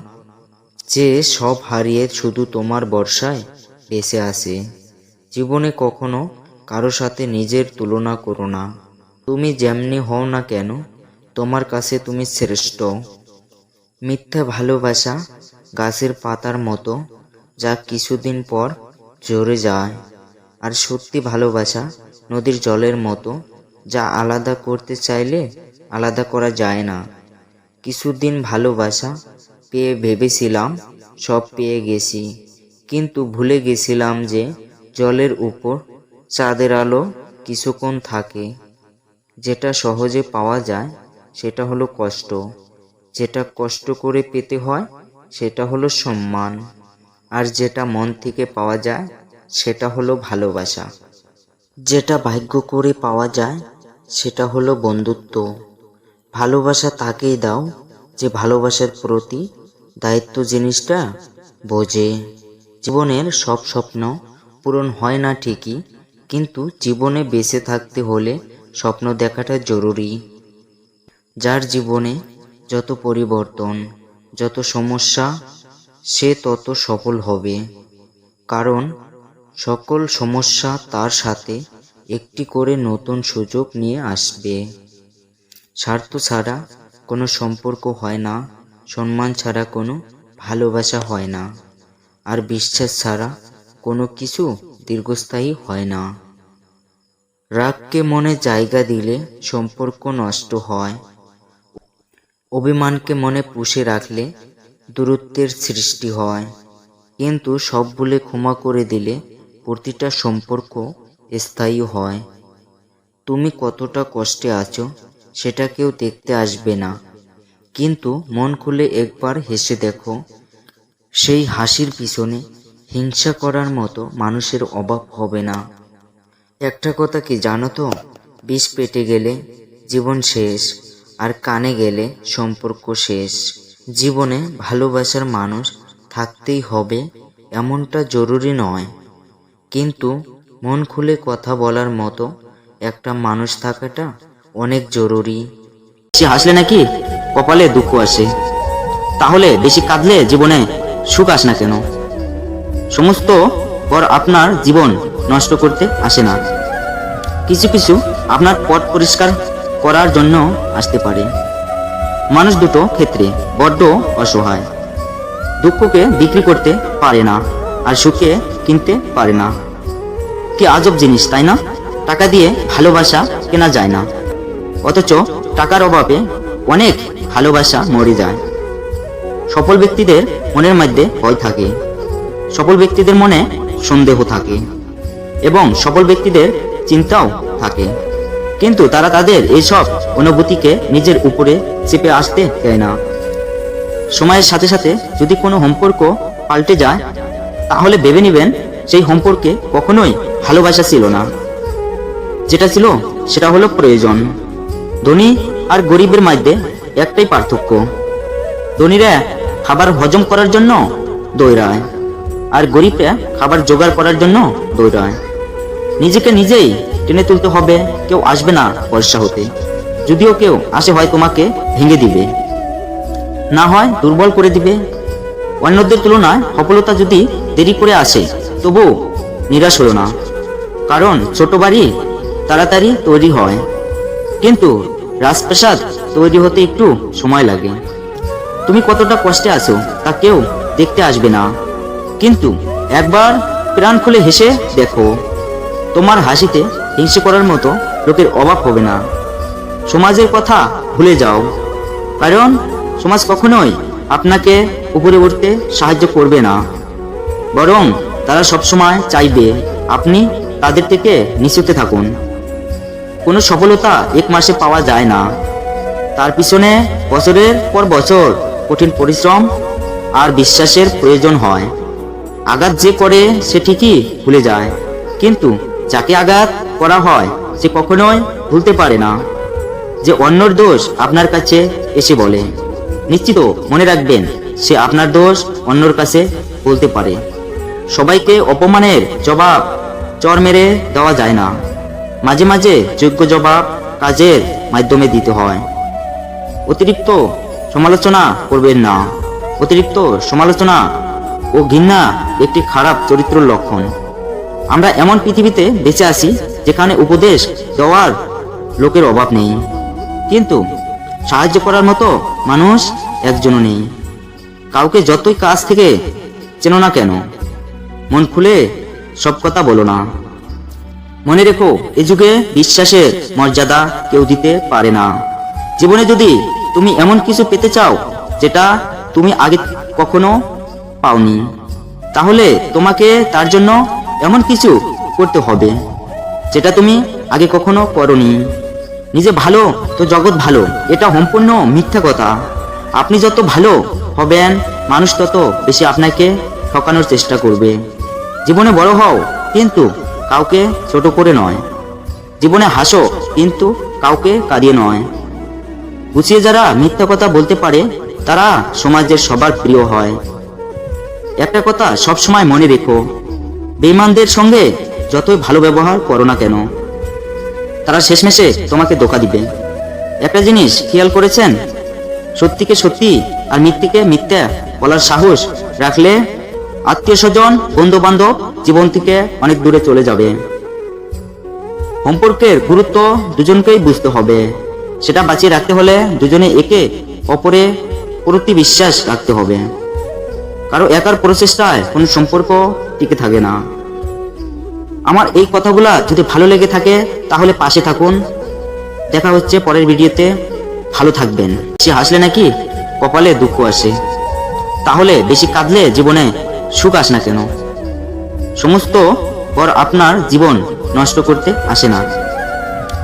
যে সব হারিয়ে শুধু তোমার ভরসায় বেঁচে আছে। জীবনে কখনো কারো সাথে নিজের তুলনা করো না। তুমি যেমনি হও না কেন, তোমার কাছে তুমি শ্রেষ্ঠ। মিথ্যা ভালোবাসা গাছের পাতার মতো, যা কিছুদিন পর ঝরে যায়, আর সত্যি ভালোবাসা নদীর জলের মতো, যা আলাদা করতে চাইলে আলাদা করা যায় না। কিছুদিন ভালোবাসা পেয়ে ভেবেছিলাম সব পেয়ে গেছি, কিন্তু ভুলে গেছিলাম যে জলের উপর চাঁদের আলো কিছুক্ষণ থাকে। যেটা সহজে পাওয়া যায় সেটা হলো কষ্ট, যেটা কষ্ট করে পেতে হয় সেটা হলো সম্মান, আর যেটা মন থেকে পাওয়া যায় সেটা হলো ভালোবাসা। যেটা ভাগ্য করে পাওয়া যায় সেটা হলো বন্ধুত্ব। ভালোবাসা তাকেই দাও যে ভালোবাসার প্রতি দায়িত্ব জিনিসটা বোঝে। জীবনের সব স্বপ্ন পূরণ হয় না ঠিকই, কিন্তু জীবনে বেঁচে থাকতে হলে স্বপ্ন দেখাটা জরুরি। যার জীবনে যত পরিবর্তন, যত সমস্যা, সে তত সফল হবে, কারণ সকল সমস্যা তার সাথে একটি করে নতুন সুযোগ নিয়ে আসবে। স্বার্থ ছাড়া কোনো সম্পর্ক হয় না, সম্মান ছাড়া কোনো ভালোবাসা হয় না, আর বিশ্বাস ছাড়া কোনো কিছু দীর্ঘস্থায়ী হয় না। রাগকে মনে জায়গা দিলে সম্পর্ক নষ্ট হয়। অভিমানকে মনে পুষে রাখলে দূরত্বের সৃষ্টি হয়। কিন্তু সব ভুলে ক্ষমা করে দিলে প্রতিটা সম্পর্ক স্থায়ী হয়। তুমি কতটা কষ্টে আছো সেটা কেউ দেখতে আসবে না, কিন্তু মন খুলে একবার হেসে দেখো। সেই হাসির পিছনে হিংসা করার মতো মানুষের অভাব হবে না। একটা কথা কি জানো তো, বিষ পেটে গেলে জীবন শেষ, আর কানে গেলে সম্পর্ক শেষ। জীবনে ভালোবাসার মানুষ থাকতেই হবে এমনটা জরুরি নয়, কিন্তু মন খুলে কথা বলার মতো একটা মানুষ থাকাটা অনেক জরুরি। সে হাসলে নাকি কপালে দুঃখ আসে? তাহলে বেশি কাঁদলে জীবনে সুখ আসে না কেন? সমস্ত পর আপনার জীবন নষ্ট করতে আসে না, কিছু কিছু আপনার পথ পরিষ্কার করার জন্য আসতে পারে। মানুষ দুটো ক্ষেত্রে বড্ড অসহায়। দুঃখকে বিক্রি করতে পারে না, আর সুখকে কিনতে পারে না। কি আজব জিনিস, তাই না? টাকা দিয়ে ভালোবাসা কেনা যায় না, অথচ টাকার অভাবে অনেক ভালোবাসা মরে যায়। সফল ব্যক্তিদের মনের মধ্যে ভয় থাকে, সফল ব্যক্তিদের মনে সন্দেহ থাকে, এবং সফল ব্যক্তিদের চিন্তাও থাকে, কিন্তু তারা তাদের এইসব অনুভূতিকে নিজের উপরে চেপে আসতে দেয় না। সময়ের সাথে সাথে যদি কোনো সম্পর্ক পাল্টে যায়, তাহলে ভেবে নেবেন সেই সম্পর্কে কখনোই ভালোবাসা ছিল না। যেটা ছিল সেটা হলো প্রয়োজন। ধনী আর গরিবের মধ্যে একটাই পার্থক্য, ধনীরা খাবার হজম করার জন্য দৌড়ায়, আর গরিবরা খাবার জোগাড় করার জন্য দৌড়ায়। নিজেকে নিজেই টেনে তুলতে হবে, কেউ আসবে না পয়সা হতে। যদিও কেউ আসে হয় তোমাকে ভেঙে দিবে, না হয় দুর্বল করে দিবে। অন্যদের তুলনায় সফলতা যদি দেরি করে আসে, তবু নিরাশ হলো না, কারণ ছোট বাড়ি তাড়াতাড়ি তৈরি হয়, কিন্তু রাজপ্রাসাদ তৈরি হতে একটু সময় লাগে। তুমি কতটা কষ্টে আছো তা কেউ দেখতে আসবে না, কিন্তু একবার প্রাণ খুলে হেসে দেখো, তোমার হাসিতে হিংসে করার মতো লোকের অভাব হবে না। সমাজের কথা ভুলে যাও, কারণ সমাজ কখনোই আপনাকে উপরে উঠতে সাহায্য করবে না, বরং তারা সবসময় চাইবে আপনি তাদের থেকে নিচুতে থাকুন। কোনো সফলতা এক মাসে পাওয়া যায় না, তার পিছনে বছরের পর বছর কঠিন পরিশ্রম আর বিশ্বাসের প্রয়োজন হয়। আঘাত যে করে সে ঠিকই ভুলে যায়, কিন্তু যাকে আঘাত করা হয় সে কখনোই ভুলতে পারে না। যে অন্যর দোষ আপনার কাছে এসে বলে, নিশ্চিত মনে রাখবেন সে আপনার দোষ অন্যর কাছে বলতে পারে। সবাইকে অপমানের জবাব চর মেরে দেওয়া যায় না, মাঝে মাঝে যোগ্য জবাব কাজের মাধ্যমে দিতে হয়। অতিরিক্ত সমালোচনা করবেন না, অতিরিক্ত সমালোচনা ও ঘৃণা একটি খারাপ চরিত্রের লক্ষণ। আমরা এমন পৃথিবীতে বেঁচে আছি যেখানে উপদেশ দেওয়ার লোকের অভাব নেই, কিন্তু সাহায্য করার মতো মানুষ একজনও নেই। কাউকে যতই কাছ থেকে চেনো না কেন, মন খুলে সব কথা বলো না। মনে রেখো, এ যুগে বিশ্বাসের মর্যাদা কেউ দিতে পারে না। জীবনে যদি তুমি এমন কিছু পেতে চাও যেটা তুমি আগে কখনো পাওনি, তাহলে তোমাকে তার জন্য এমন কিছু করতে হবে যেটা তুমি আগে কখনো করনি। নিজে ভালো তো জগৎ ভালো, এটা সম্পূর্ণ মিথ্যা কথা। আপনি যত ভালো হবেন, মানুষ তত বেশি আপনাকে ঠকানোর চেষ্টা করবে। জীবনে বড় হও, কিন্তু কাউকে ছোট করে নয়। জীবনে হাসো, কিন্তু কাউকে কাঁদিয়ে নয়। গুছিয়ে যারা মিথ্যা কথা বলতে পারে তারা সমাজের সবার প্রিয় হয়। একটা কথা সবসময় মনে রেখো, বেঈমানদের সঙ্গে যতই ভালো ব্যবহার করো না কেন, তারা শেষমেশে তোমাকে ধোঁকা দিবে। একটা জিনিস খেয়াল করেছেন, সত্যিকে সত্যি আর মিথ্যেকে মিথ্যা বলার সাহস রাখলে আত্মীয় স্বজন বন্ধু বান্ধব জীবন থেকে অনেক দূরে চলে যাবে। সম্পর্কের গুরুত্ব দুজনকেই বুঝতে হবে। সেটা বাঁচিয়ে রাখতে হলে দুজনে একে অপরে প্রতি বিশ্বাস রাখতে হবে। কারো একার প্রচেষ্টায় কোনো সম্পর্ক টিকে থাকে না। আমার এই কথাগুলা যদি ভালো লেগে থাকে তাহলে পাশে থাকুন। দেখা হচ্ছে পরের ভিডিওতে। ভালো থাকবেন। সে হাসলে নাকি কপালে দুঃখ আসে? তাহলে বেশি কাঁদলে জীবনে সুখ আসে না কেন? সমস্ত পর আপনার জীবন নষ্ট করতে আসে না,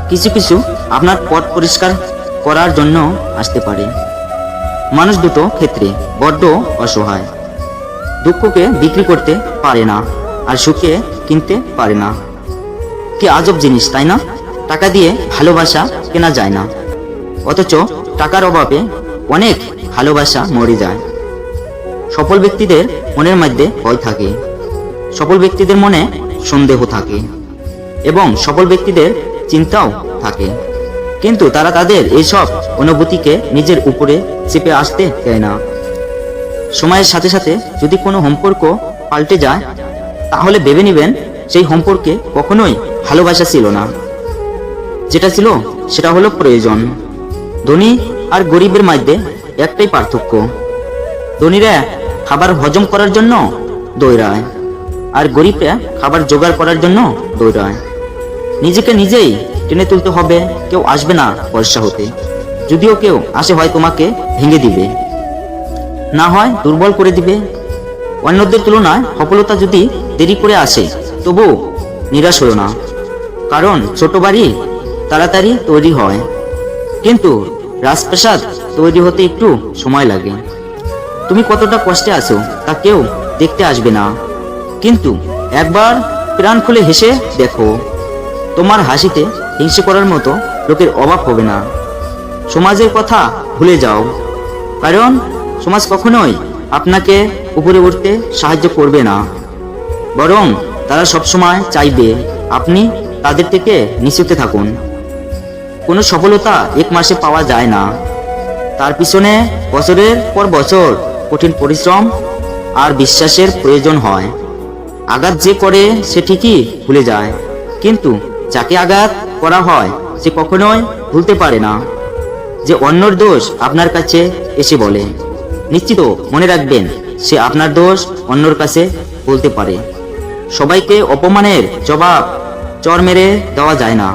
কিছু কিছু আপনার পথ পরিষ্কার করার জন্য আসতে পারে। মানুষ দুটো ক্ষেত্রে বড্ড অসহায়। দুঃখকে বিক্রি করতে পারে না, আর সুখে কিনতে পারে না। কি আজব জিনিস, তাই না? টাকা দিয়ে ভালোবাসা কেনা যায় না, অথচ টাকার অভাবে অনেক ভালোবাসা মরে যায়। সফল ব্যক্তিদের মনের মধ্যে ভয় থাকে, সফল ব্যক্তিদের মনে সন্দেহ থাকে, এবং সফল ব্যক্তিদের চিন্তাও থাকে। কিন্তু তারা তাদের এইসব অনুভূতিকে নিজের উপরে চেপে আসতে দেয় না। সময়ের সাথে সাথে যদি কোনো সম্পর্ক পাল্টে যায়, তাহলে ভেবে নেবেন সেই সম্পর্কে কখনোই ভালোবাসা ছিল না। যেটা ছিল সেটা হলো প্রয়োজন। ধনী আর গরিবের মধ্যে একটাই পার্থক্য, ধনীরা খাবার হজম করার জন্য দৌড়ায়, আর গরিবরা খাবার জোগাড় করার জন্য দৌড়ায়। নিজেকে নিজেই টেনে তুলতে হবে, কেউ আসবে না ভরসা হতে। যদিও কেউ আসে হয় তোমাকে ভেঙে দিবে, না হয় দুর্বল করে দিবে। অন্যদের তুলনায় সফলতা যদি দেরি করে আসে, তবু নিরাশ হলো না, কারণ ছোট বাড়ি তাড়াতাড়ি তৈরি হয়, কিন্তু রাজপ্রাসাদ তৈরি হতে একটু সময় লাগে। তুমি কতটা কষ্টে আছো তা কেউ দেখতে আসবে না, কিন্তু একবার প্রাণ খুলে হেসে দেখো, তোমার হাসিতে হিংসে করার মতো লোকের অভাব হবে না। সমাজের কথা ভুলে যাও, কারণ সমাজ কখনোই আপনাকে উপরে উঠতে সাহায্য করবে না, বরং তারা সবসময় চাইবে আপনি তাদের থেকে নিচুতে থাকুন। কোনো সফলতা এক মাসে পাওয়া যায় না, তার পিছনে বছরের পর বছর কঠিন পরিশ্রম আর বিশ্বাসের প্রয়োজন হয়। আঘাত যে করে সে ঠিকই ভুলে যায়, কিন্তু যাকে আঘাত করা হয় সে কখনোই ভুলতে পারে না। যে অন্যর দোষ আপনার কাছে এসে বলে, নিশ্চিত মনে রাখবেন সে আপনার দোষ অন্যর কাছে বলতে পারে। সবাইকে অপমানের জবাব চর মেরে দেওয়া যায় না,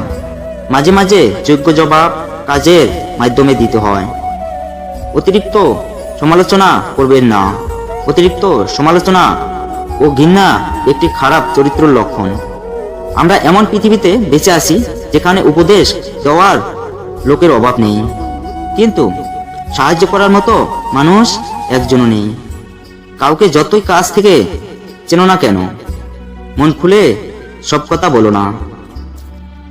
মাঝে মাঝে যোগ্য জবাব কাজের মাধ্যমে দিতে হয়। অতিরিক্ত সমালোচনা করবেন না। অতিরিক্ত সমালোচনা ও ঘৃণা একটি খারাপ চরিত্রের লক্ষণ। আমরা এমন পৃথিবীতে বেঁচে আছি যেখানে উপদেশ দেওয়ার লোকের অভাব নেই, কিন্তু সাহায্য করার মতো মানুষ একজনও নেই। কাউকে যতই কাছ থেকে চেনো না কেন, মন খুলে সব কথা বলো না।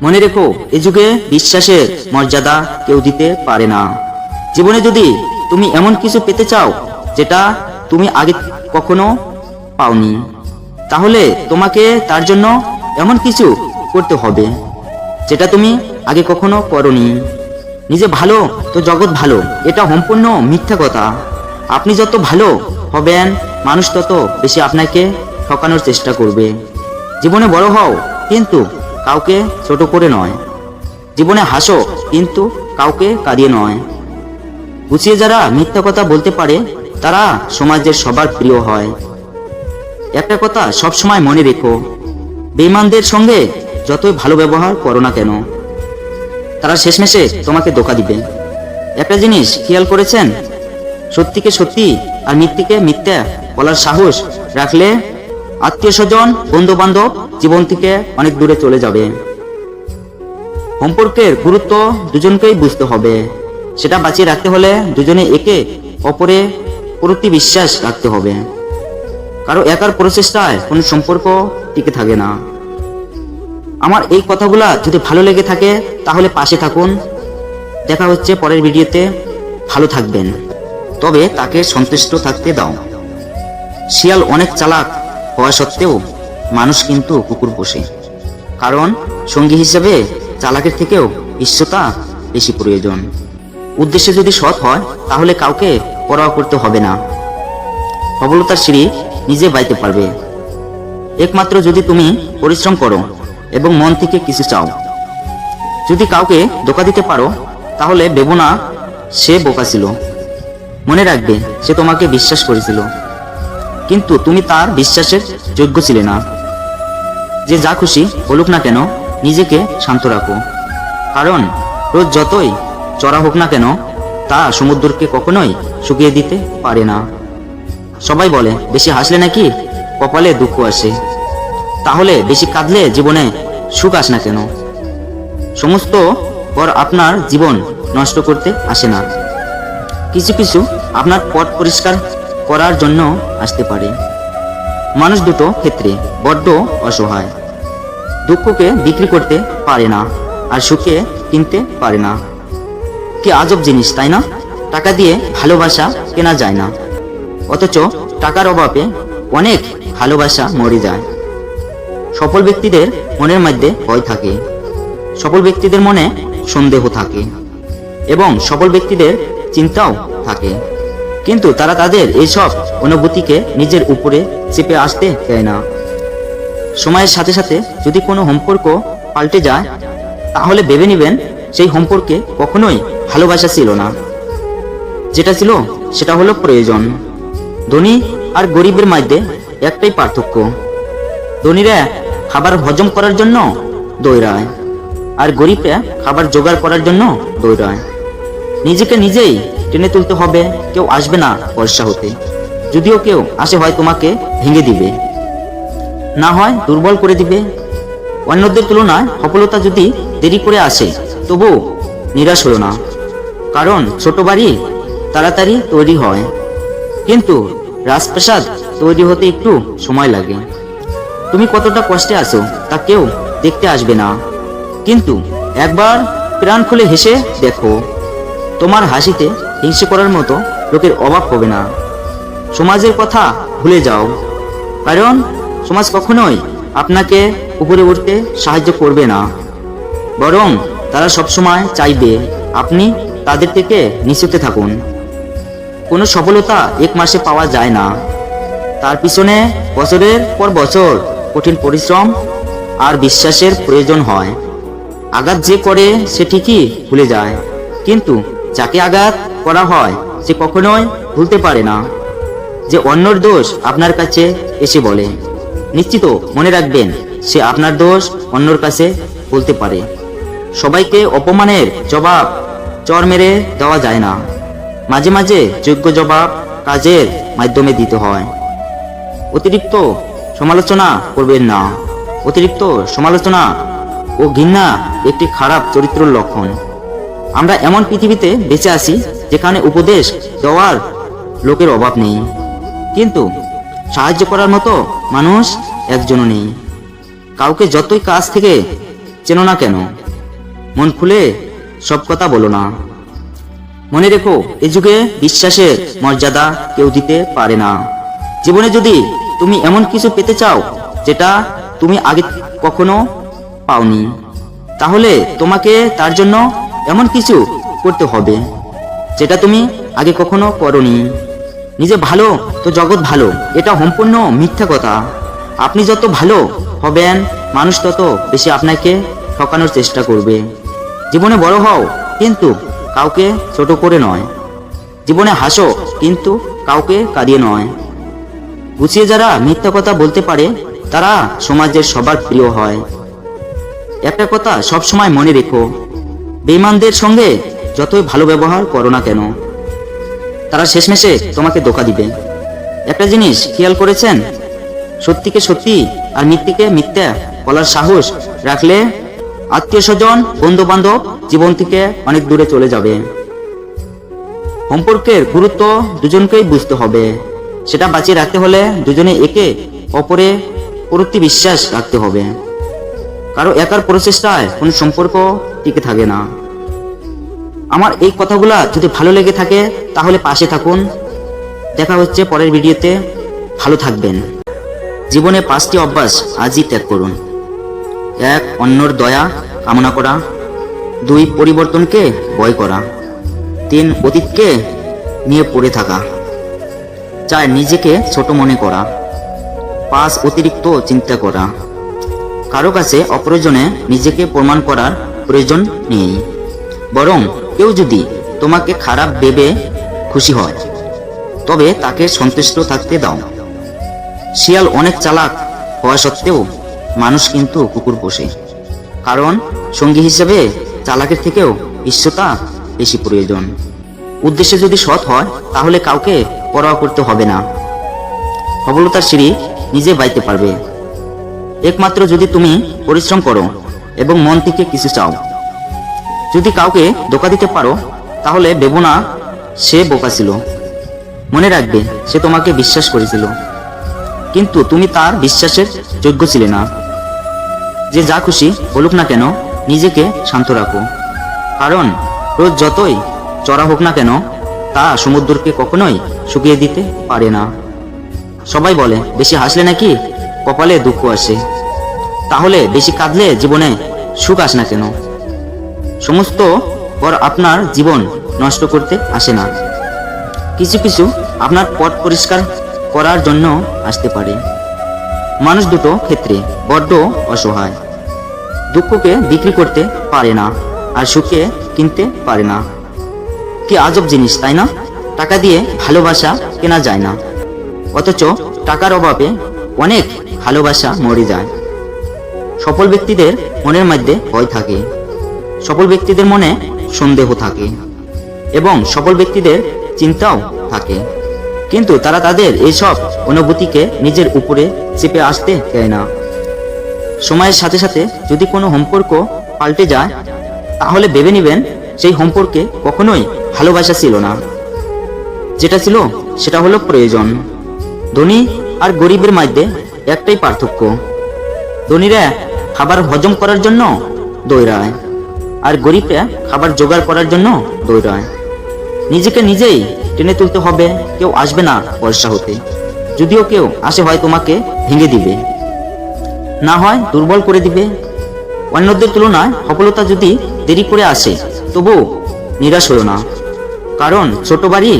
মনে রেখো, এ যুগে বিশ্বাসের মর্যাদা কেউ দিতে পারে না। জীবনে যদি তুমি এমন কিছু পেতে চাও যেটা তুমি আগে কখনো পাওনি, তাহলে তোমাকে তার জন্য এমন কিছু করতে হবে যেটা তুমি আগে কখনো করনি। নিজে ভালো তো জগৎ ভালো, এটা সম্পূর্ণ মিথ্যা কথা। আপনি যত ভালো হবেন, মানুষ তত বেশি আপনাকে ঠকানোর চেষ্টা করবে। জীবনে বড় হও, কিন্তু কাউকে ছোট করে নয়। জীবনে হাসো, কিন্তু কাউকে কাঁদিয়ে নয়। গুছিয়ে যারা মিথ্যা কথা বলতে পারে তারা সমাজের সবার প্রিয় হয়। একটা কথা সবসময় মনে রেখো, বেঈমানদের সঙ্গে যতই ভালো ব্যবহার করো না কেন, তারা শেষমেশে তোমাকে ধোঁকা দিবে। একটা জিনিস খেয়াল করেছেন, সত্যিকে সত্যি আর মিথ্যেকে মিথ্যা বলার সাহস রাখলে আত্মীয় স্বজন বন্ধু বান্ধব জীবন থেকে অনেক দূরে চলে যাবে। সম্পর্কের গুরুত্ব দুজনকেই বুঝতে হবে। সেটা বাঁচিয়ে রাখতে হলে দুজনে একে অপরে প্রতি বিশ্বাস রাখতে হবে। কারো একার প্রচেষ্টায় কোনো সম্পর্ক টিকে থাকে না। আমার এই কথাগুলা যদি ভালো লেগে থাকে তাহলে পাশে থাকুন। দেখা হচ্ছে পরের ভিডিওতে। ভালো থাকবেন, তবে তাকে সন্তুষ্ট থাকতে দাও। শিয়াল অনেক চালাক হওয়া সত্ত্বেও মানুষ কিন্তু কুকুর পোষে, কারণ সঙ্গী হিসেবে চালাকের থেকেও ঈশ্বতা বেশি প্রয়োজন। উদ্দেশ্যে যদি সৎ হয় তাহলে কাউকে পরোয়া করতে হবে না। সফলতার সিঁড়ি নিজে বাইতে পারবে একমাত্র যদি তুমি পরিশ্রম করো এবং মন থেকে কিছু চাও। যদি কাউকে ধোঁকা দিতে পারো তাহলে ভেবো না সে বোকা ছিল। মনে রাখবে সে তোমাকে বিশ্বাস করেছিল, কিন্তু তুমি তার বিশ্বাসের যোগ্য ছিলে না। যে যা খুশি বলুক না কেন, নিজেকে শান্ত রাখো, কারণ রোজ যতই চড়া হোক না কেন তা সমুদ্রকে কখনোই শুকিয়ে দিতে পারে না। সবাই বলে বেশি হাসলে নাকি কপালে দুঃখ আসে, তাহলে বেশি কাঁদলে জীবনে সুখ আসে না কেন? সমস্ত পর আপনার জীবন নষ্ট করতে আসে না, কিছু কিছু আপনার পথ পরিষ্কার করার জন্য আসতে পারে। মানুষ দুটো ক্ষেত্রে বড্ড অসহায়, দুঃখকে বিক্রি করতে পারে না আর সুখে কিনতে পারে না। কি আজব জিনিস, তাই না? টাকা দিয়ে ভালোবাসা কেনা যায় না, অথচ টাকার অভাবে অনেক ভালোবাসা মরে যায়। সফল ব্যক্তিদের মনের মধ্যে ভয় থাকে, সফল ব্যক্তিদের মনে সন্দেহ থাকে এবং সফল ব্যক্তিদের চিন্তাও থাকে, কিন্তু তারা তাদের এইসব অনুভূতিকে নিজের উপরে চেপে আসতে দেয় না। সময়ের সাথে সাথে যদি কোনো সম্পর্ক পাল্টে যায় তাহলে ভেবে নেবেন সেই সম্পর্কে কখনোই ভালোবাসা ছিল না, যেটা ছিল সেটা হলো প্রয়োজন। ধনী আর গরিবের মধ্যে একটাই পার্থক্য, ধনীরা খাবার হজম করার জন্য দৌড়ায় আর গরিবরা খাবার জোগাড় করার জন্য দৌড়ায়। নিজেকে নিজেই টেনে তুলতে হবে, কেউ আসবে না ভরসা হতে, যদিও কেউ আসে হয় তোমাকে ভেঙে দিবে, না হয় দুর্বল করে দিবে। অন্যদের তুলনায় সফলতা যদি দেরি করে আসে তবু নিরাশ হলো না, কারণ ছোট বাড়ি তাড়াতাড়ি তৈরি হয়, কিন্তু রাজপ্রাসাদ তৈরি হতে একটু সময় লাগে। তুমি কতটা কষ্টে আছো তা কেউ দেখতে আসবে না, কিন্তু একবার প্রাণ খুলে হেসে দেখো, তোমার হাসিতে হিংসে করার মতো লোকের অভাব হবে না। সমাজের কথা ভুলে যাও, কারণ সমাজ কখনোই আপনাকে উপরে উঠতে সাহায্য করবে না, বরং তারা সবসময় চাইবে আপনি তাদের থেকে নিচুতে থাকুন। কোনো সফলতা এক মাসে পাওয়া যায় না, তার পিছনে বছরের পর বছর কঠিন পরিশ্রম আর বিশ্বাসের প্রয়োজন হয়। আঘাত যে করে সে ঠিকই ভুলে যায়, কিন্তু যাকে আঘাত করা হয় সে কখনোই ভুলতে পারে না। যে অন্যর দোষ আপনার কাছে এসে বলে, নিশ্চিত মনে রাখবেন সে আপনার দোষ অন্যর কাছে বলতে পারে। সবাইকে অপমানের জবাব চর মেরে দেওয়া যায় না, মাঝে মাঝে যোগ্য জবাব কাজের মাধ্যমে দিতে হয়। অতিরিক্ত সমালোচনা করবেন না, অতিরিক্ত সমালোচনা ও ঘৃণা একটি খারাপ চরিত্রের লক্ষণ। আমরা এমন পৃথিবীতে বেঁচে আছি যেখানে উপদেশ দেওয়ার লোকের অভাব নেই, কিন্তু সাহায্য করার মতো মানুষ একজনও নেই। কাউকে যতই কাছ থেকে চেনো না কেন, মন খুলে সব কথা বলো না। মনে রেখো, এ যুগে বিশ্বাসের মর্যাদা কেউ দিতে পারে না। জীবনে যদি তুমি এমন কিছু পেতে চাও যেটা তুমি আগে কখনো পাওনি, তাহলে তোমাকে তার জন্য এমন কিছু করতে হবে যেটা তুমি আগে কখনো করনি। নিজে ভালো তো জগৎ ভালো, এটা সম্পূর্ণ মিথ্যা কথা। আপনি যত ভালো হবেন মানুষ তত বেশি আপনাকে ঠকানোর চেষ্টা করবে। জীবনে বড় হও, কিন্তু কাউকে ছোট করে নয়। জীবনে হাসো, কিন্তু কাউকে কাঁদিয়ে নয়। গুছিয়ে যারা মিথ্যা কথা বলতে পারে তারা সমাজের সবার প্রিয় হয়। একটা কথা সবসময় মনে রেখো, বেঈমানদের সঙ্গে যতই ভালো ব্যবহার করো না কেন, তারা শেষমেশে তোমাকে ধোঁকা দিবে। একটা জিনিস খেয়াল করেছেন, সত্যিকে সত্যি আর মিথ্যেকে মিথ্যা বলার সাহস রাখলে আত্মীয় স্বজন বন্ধু বান্ধব জীবন থেকে অনেক দূরে চলে যাবে। সম্পর্কের গুরুত্ব দুজনকেই বুঝতে হবে, সেটা বাঁচিয়ে রাখতে হলে দুজনে একে অপরে প্রতি বিশ্বাস রাখতে হবে। কারো একার প্রচেষ্টায় কোনো সম্পর্ক টিকে থাকে না। আমার এই কথাগুলা যদি ভালো লেগে থাকে তাহলে পাশে থাকুন। দেখা হচ্ছে পরের ভিডিওতে। ভালো থাকবেন। জীবনে 5টি অভ্যাস আজই ত্যাগ করুন। 1. অন্যর দয়া কামনা করা। 2. পরিবর্তনকে ভয় করা। 3. অতীতকে নিয়ে পড়ে থাকা। 4. নিজেকে ছোট মনে করা। 5. অতিরিক্ত চিন্তা করা। কারো কাছে অপ্রয়োজনে নিজেকে প্রমাণ করার প্রয়োজন নেই। বরং কেউ যদি তোমাকে খারাপ ভেবে খুশি হয় তবে তাকে সন্তুষ্ট থাকতে দাও। শিয়াল অনেক চালাক হওয়া সত্ত্বেও মানুষ কিন্তু কুকুর পোষে, কারণ সঙ্গী হিসেবে চালাকের থেকেও ঈশ্বতা বেশি প্রয়োজন। উদ্দেশ্য যদি সৎ হয় তাহলে কাউকে পরোয়া করতে হবে না, সফলতার সিঁড়ি নিজে বাইতে পারবে। একমাত্র যদি তুমি পরিশ্রম করো এবং মন থেকে কিছু চাও। যদি কাউকে ধোঁকা দিতে পারো তাহলে ভেবো না সে বোকা ছিল। মনে রাখবে সে তোমাকে বিশ্বাস করেছিল, কিন্তু তুমি তার বিশ্বাসের যোগ্য ছিলে না। যে যা খুশি বলুক না কেন নিজেকে শান্ত রাখো, কারণ রোজ যতই চড়া হোক না কেন তা সমুদ্রকে কখনোই শুকিয়ে দিতে পারে না। সবাই বলে বেশি হাসলে নাকি কপালে দুঃখ আসে, তাহলে বেশি কাঁদলে জীবনে সুখ আসে না কেন? সমস্ত পর আপনার জীবন নষ্ট করতে আসে না, কিছু কিছু আপনার পথ পরিষ্কার করার জন্য আসতে পারে। মানুষ দুটো ক্ষেত্রে বড্ড অসহায়, দুঃখকে বিক্রি করতে পারে না আর সুখকে কিনতে পারে না। কি আজব জিনিস তাই না? টাকা দিয়ে ভালোবাসা কেনা যায় না, অথচ টাকার অভাবে অনেক ভালোবাসা মরে যায়। সফল ব্যক্তিদের মনের মধ্যে ভয় থাকে, সফল ব্যক্তিদের মনে সন্দেহ থাকে এবং সফল ব্যক্তিদের চিন্তাও থাকে, কিন্তু তারা তাদের এইসব অনুভূতিকে নিজের উপরে চেপে আসতে দেয় না। সময়ের সাথে সাথে যদি কোনো সম্পর্ক পাল্টে যায় তাহলে ভেবে নেবেন সেই সম্পর্কে কখনোই ভালোবাসা ছিল না, যেটা ছিল সেটা হলো প্রয়োজন। ধনী আর গরিবের মধ্যে একটাই পার্থক্য, ধনীরা খাবার হজম করার জন্য দৌড়ায় আর গরিবরা খাবার জোগাড় করার জন্য দৌড়ায়। নিজেকে নিজেই টেনে তুলতে হবে, কেউ আসবে না বর্ষা হতে, যদিও কেউ আসে হয় তোমাকে ভেঙে দিবে, না হয় দুর্বল করে দিবে। অন্যদের তুলনায় সফলতা যদি দেরি করে আসে তবু নিরাশ হলো না, কারণ ছোট বাড়ি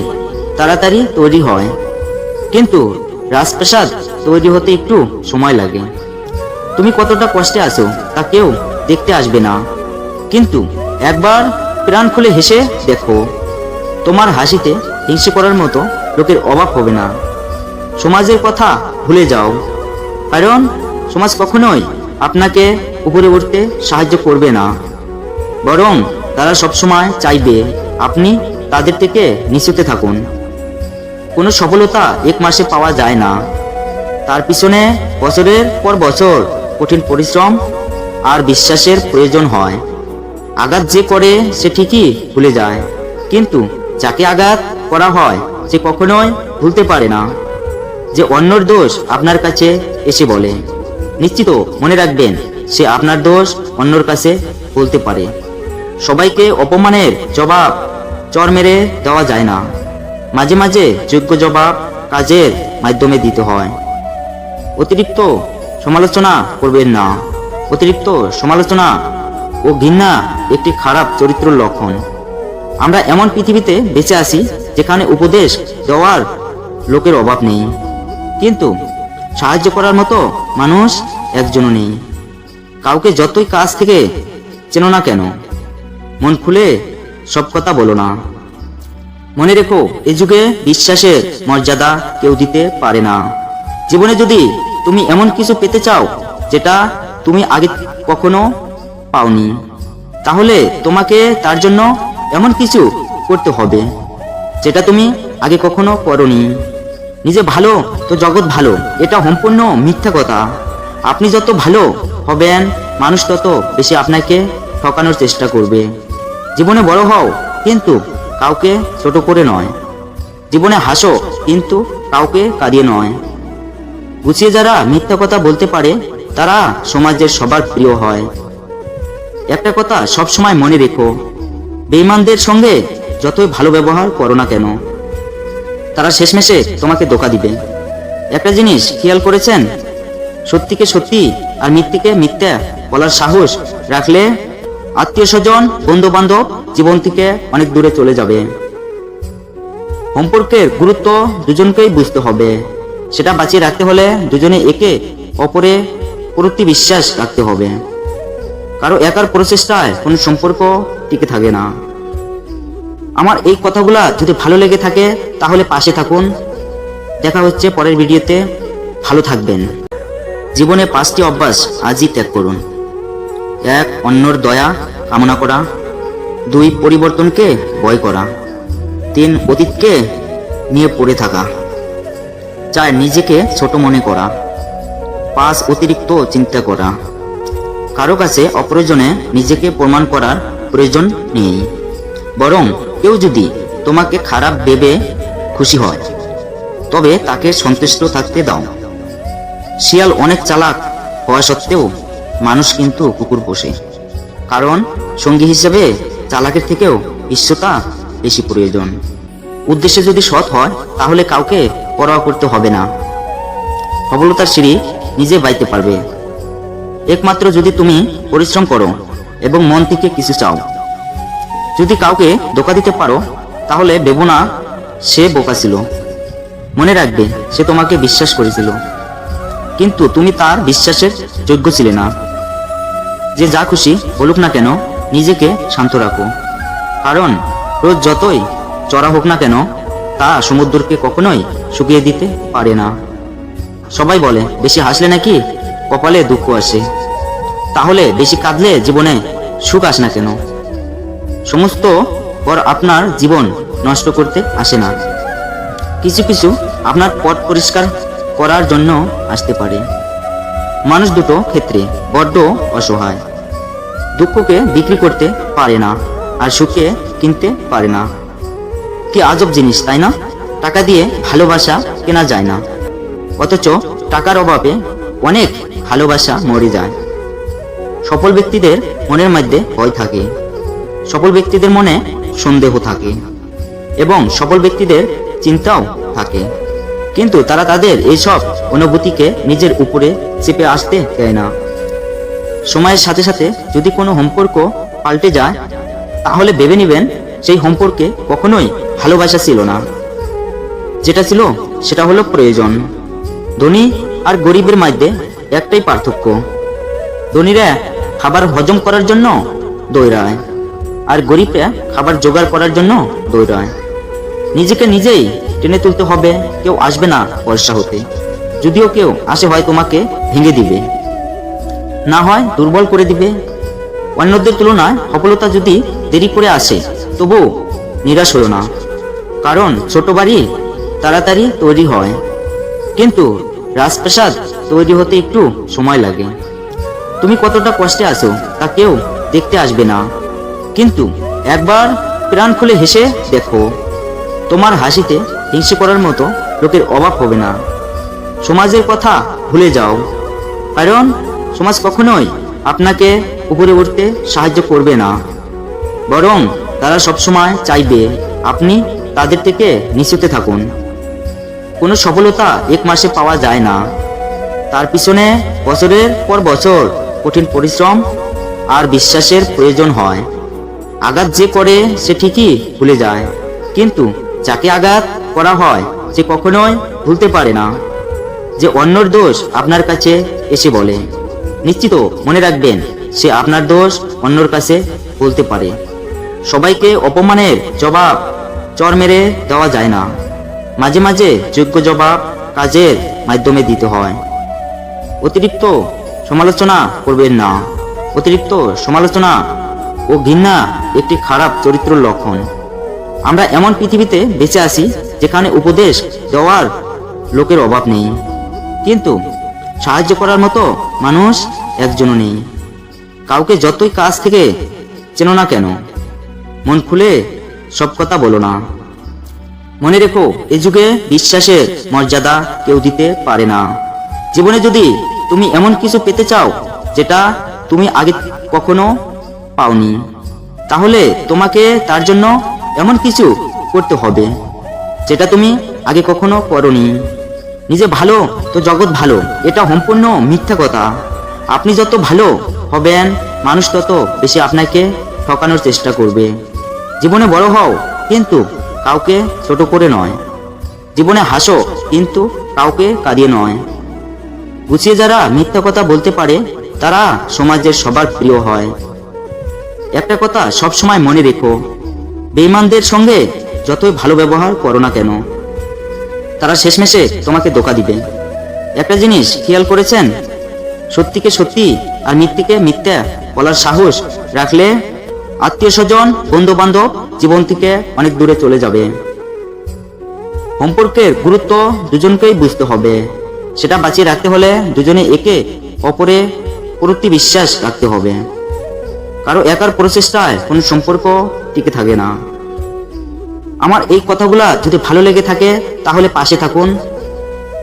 তাড়াতাড়ি তৈরি হয়, কিন্তু রাজপ্রাসাদ তৈরি হতে একটু সময় লাগে। তুমি কতটা কষ্টে আছো তা কেউ দেখতে আসবে না, কিন্তু একবার প্রাণ খুলে হেসে দেখো, তোমার হাসিতে হিংসে করার মতো লোকের অভাব হবে না। সমাজের কথা ভুলে যাও, কারণ সমাজ কখনোই আপনাকে উপরে উঠতে সাহায্য করবে না, বরং তারা সবসময় চাইবে আপনি তাদের থেকে নিচুতে থাকুন। কোনো সফলতা এক মাসে পাওয়া যায় না, তার পিছনে বছরের পর বছর কঠিন পরিশ্রম আর বিশ্বাসের প্রয়োজন হয়। আঘাত যে করে সে ঠিকই ভুলে যায়, কিন্তু যাকে আঘাত করা হয় সে কখনোই ভুলতে পারে না। যে অন্যর দোষ আপনার কাছে এসে বলে, নিশ্চিত মনে রাখবেন সে আপনার দোষ অন্যর কাছে বলতে পারে। সবাইকে অপমানের জবাব চর মেরে দেওয়া যায় না, মাঝে মাঝে যোগ্য জবাব কাজের মাধ্যমে দিতে হয়। অতিরিক্ত সমালোচনা করবেন না, অতিরিক্ত সমালোচনা ও ঘৃণা একটি খারাপ চরিত্রের লক্ষণ। আমরা এমন পৃথিবীতে বেঁচে আছি যেখানে উপদেশ দেওয়ার লোকের অভাব নেই, কিন্তু সাহায্য করার মতো মানুষ একজনও নেই। কাউকে যতই কাছ থেকে চেনো না কেন, মন খুলে সব কথা বলো না। মনে রেখো, এ যুগে বিশ্বাসের মর্যাদা কেউ দিতে পারে না। জীবনে যদি তুমি এমন কিছু পেতে চাও যেটা তুমি আগে কখনো পাওনি, তাহলে তোমাকে তার জন্য এমন কিছু করতে হবে যেটা তুমি আগে কখনো করোনি। নিজে ভালো তো জগৎ ভালো, এটা সম্পূর্ণ মিথ্যা কথা। আপনি যত ভালো হবেন মানুষ তত বেশি আপনাকে ঠকানোর চেষ্টা করবে। জীবনে বড় হও, কিন্তু কাউকে ছোট করে নয়। জীবনে হাসো, কিন্তু কাউকে কাঁদিয়ে নয়। গুছিয়ে যারা মিথ্যা কথা বলতে পারে তারা সমাজের সবার প্রিয় হয়। একটা কথা সবসময় মনে রেখো, বেঈমানদের সঙ্গে যতই ভালো ব্যবহার করো না কেন, তারা শেষমেশে তোমাকে ধোঁকা দিবে। একটা জিনিস খেয়াল করেছেন, সত্যিকে সত্যি আর মিথ্যেকে মিথ্যা বলার সাহস রাখলে আত্মীয় স্বজন বন্ধু বান্ধব জীবন থেকে অনেক দূরে চলে যাবে। সম্পর্কের গুরুত্ব দুজনকেই বুঝতে হবে, সেটা বাঁচিয়ে রাখতে হলে দুজনে একে অপরে প্রতি বিশ্বাস রাখতে হবে। কারো একার প্রচেষ্টায় কোনো সম্পর্ক টিকে থাকে না। আমার এই কথাগুলা যদি ভালো লেগে থাকে তাহলে পাশে থাকুন। দেখা হচ্ছে পরের ভিডিওতে। ভালো থাকবেন। জীবনে 5টি অভ্যাস আজই ত্যাগ করুন। 1. অন্যর দয়া কামনা করা। 2. পরিবর্তনকে ভয় করা। 3. অতীতকে নিয়ে পড়ে থাকা। 4. নিজেকে ছোট মনে করা। 5. অতিরিক্ত চিন্তা করা। কারো কাছে অপ্রয়োজনে নিজেকে প্রমাণ করার প্রয়োজন নেই, বরং কেউ যদি তোমাকে খারাপ ভেবে খুশি হয় তবে তাকে সন্তুষ্ট থাকতে দাও। শিয়াল অনেক চালাক হওয়া সত্ত্বেও মানুষ কিন্তু কুকুর পোষে, কারণ সঙ্গী হিসেবে চালাকের থেকেও ঈশ্বতা বেশি প্রয়োজন। উদ্দেশ্য যদি সৎ হয় তাহলে কাউকে পরোয়া করতে হবে না। সফলতার সিঁড়ি নিজে বাইতে পারবে একমাত্র যদি তুমি পরিশ্রম করো এবং মন থেকে কিছু চাও। যদি কাউকে ধোঁকা দিতে পারো তাহলে ভেবো না সে বোকা ছিল। মনে রাখবে সে তোমাকে বিশ্বাস করেছিল, কিন্তু তুমি তার বিশ্বাসের যোগ্য ছিলে না। যে যা খুশি বলুক না কেন নিজেকে শান্ত রাখো, কারণ রোজ যতই চড়া হোক না কেন তা সমুদ্রকে কখনোই শুকিয়ে দিতে পারে না। সবাই বলে বেশি হাসলে নাকি কপালে দুঃখ আসে, তাহলে বেশি কাঁদলে জীবনে সুখ আসে না কেন? সমস্ত পর আপনার জীবন নষ্ট করতে আসে না, কিছু কিছু আপনার পথ পরিষ্কার করার জন্য আসতে পারে। মানুষ দুটো ক্ষেত্রে বড্ড অসহায়। দুঃখকে বিক্রি করতে পারে না আর সুখকে কিনতে পারে না। কি আজব জিনিস, তাই না? টাকা দিয়ে ভালোবাসা কেনা যায় না, অথচ টাকার অভাবে অনেক ভালোবাসা মরে যায়। সফল ব্যক্তিদের মনের মধ্যে ভয় থাকে, সফল ব্যক্তিদের মনে সন্দেহ থাকে এবং সফল ব্যক্তিদের চিন্তাও থাকে, কিন্তু তারা তাদের এইসব অনুভূতিকে নিজের উপরে চেপে আসতে দেয় না। সময়ের সাথে সাথে যদি কোনো সম্পর্ক পাল্টে যায় তাহলে ভেবে নেবেন সেই সম্পর্কে কখনোই ভালোবাসা ছিল না, যেটা ছিল সেটা হলো প্রয়োজন। ধনী আর গরিবের মধ্যে একটাই পার্থক্য, ধনীরা খাবার হজম করার জন্য দৌড়ায় আর গরিবরা খাবার জোগাড় করার জন্য দৌড়ায়। নিজেকে নিজেই টেনে তুলতে হবে, কেউ আসবে না পয়সা হতে। যদিও কেউ আসে হয় তোমাকে ভেঙে দিবে, না হয় দুর্বল করে দিবে। অন্যদের তুলনায় সফলতা যদি দেরি করে আসে তবু নিরাশ হলো না, কারণ ছোট বাড়ি তাড়াতাড়ি তৈরি হয়, কিন্তু রাজপ্রাসাদ তৈরি হতে একটু সময় লাগে। তুমি কতটা কষ্টে আছো তা কেউ দেখতে আসবে না, কিন্তু একবার প্রাণ খুলে হেসে দেখো, তোমার হাসিতে হিংসে করার মতো লোকের অভাব হবে না। সমাজের কথা ভুলে যাও, কারণ সমাজ কখনোই আপনাকে উপরে উঠতে সাহায্য করবে না, বরং তারা সবসময় চাইবে আপনি তাদের থেকে নিচুতে থাকুন। কোনো সফলতা এক মাসে পাওয়া যায় না, তার পিছনে বছরের পর বছর কঠিন পরিশ্রম আর বিশ্বাসের প্রয়োজন হয়। আঘাত যে করে সে ঠিকই ভুলে যায়, কিন্তু যাকে আঘাত করা হয় সে কখনোই ভুলতে পারে না। যে অন্যর দোষ আপনার কাছে এসে বলে, নিশ্চিত মনে রাখবেন সে আপনার দোষ অন্যর কাছে বলতে পারে। সবাইকে অপমানের জবাব চর মেরে দেওয়া যায় না, মাঝে মাঝে যোগ্য জবাব কাজের মাধ্যমে দিতে হয়। অতিরিক্ত সমালোচনা করবেন না, অতিরিক্ত সমালোচনা ও ঘৃণা একটি খারাপ চরিত্রের লক্ষণ। আমরা এমন পৃথিবীতে বেঁচে আছি যেখানে উপদেশ দেওয়ার লোকের অভাব নেই, কিন্তু সাহায্য করার মতো মানুষ একজনও নেই। কাউকে যতই কাছ থেকে চেনো না কেন, মন খুলে সব কথা বলো না। মনে রেখো, এ যুগে বিশ্বাসের মর্যাদা কেউ দিতে পারে না। জীবনে যদি তুমি এমন কিছু পেতে চাও যেটা তুমি আগে কখনো পাওনি, তাহলে তোমাকে তার জন্য এমন কিছু করতে হবে যেটা তুমি আগে কখনো করোনি। নিজে ভালো তো জগৎ ভালো, এটা সম্পূর্ণ মিথ্যা কথা। আপনি যত ভালো হবেন মানুষ তত বেশি আপনাকে ঠকানোর চেষ্টা করবে। জীবনে বড় হও, কিন্তু কাউকে ছোট করে নয়। জীবনে হাসো, কিন্তু কাউকে কাঁদিয়ে নয়। গুছিয়ে যারা মিথ্যা কথা বলতে পারে তারা সমাজের সবার প্রিয় হয়। একটা কথা সব সময় মনে রেখো, বেঈমানদের সঙ্গে যতই ভালো ব্যবহার করো না কেন, তারা শেষমেশে তোমাকে ধোঁকা দিবে। একটা জিনিস খেয়াল করেছেন, সত্যিকে সত্যি আর মিথ্যেকে মিথ্যা বলার সাহস রাখলে আত্মীয় স্বজন, বন্ধু বান্ধব জীবন থেকে অনেক দূরে চলে যাবে। সম্পর্কের গুরুত্ব দুজনকেই বুঝতে হবে। সেটা বাঁচিয়ে রাখতে হলে দুজনে একে অপরে প্রতি বিশ্বাস রাখতে হবে। কারো একার প্রচেষ্টায় কোনো সম্পর্ক টিকে থাকে না। আমার এই কথাগুলা যদি ভালো লেগে থাকে তাহলে পাশে থাকুন।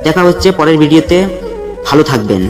দেখা হচ্ছে পরের ভিডিওতে। ভালো থাকবেন।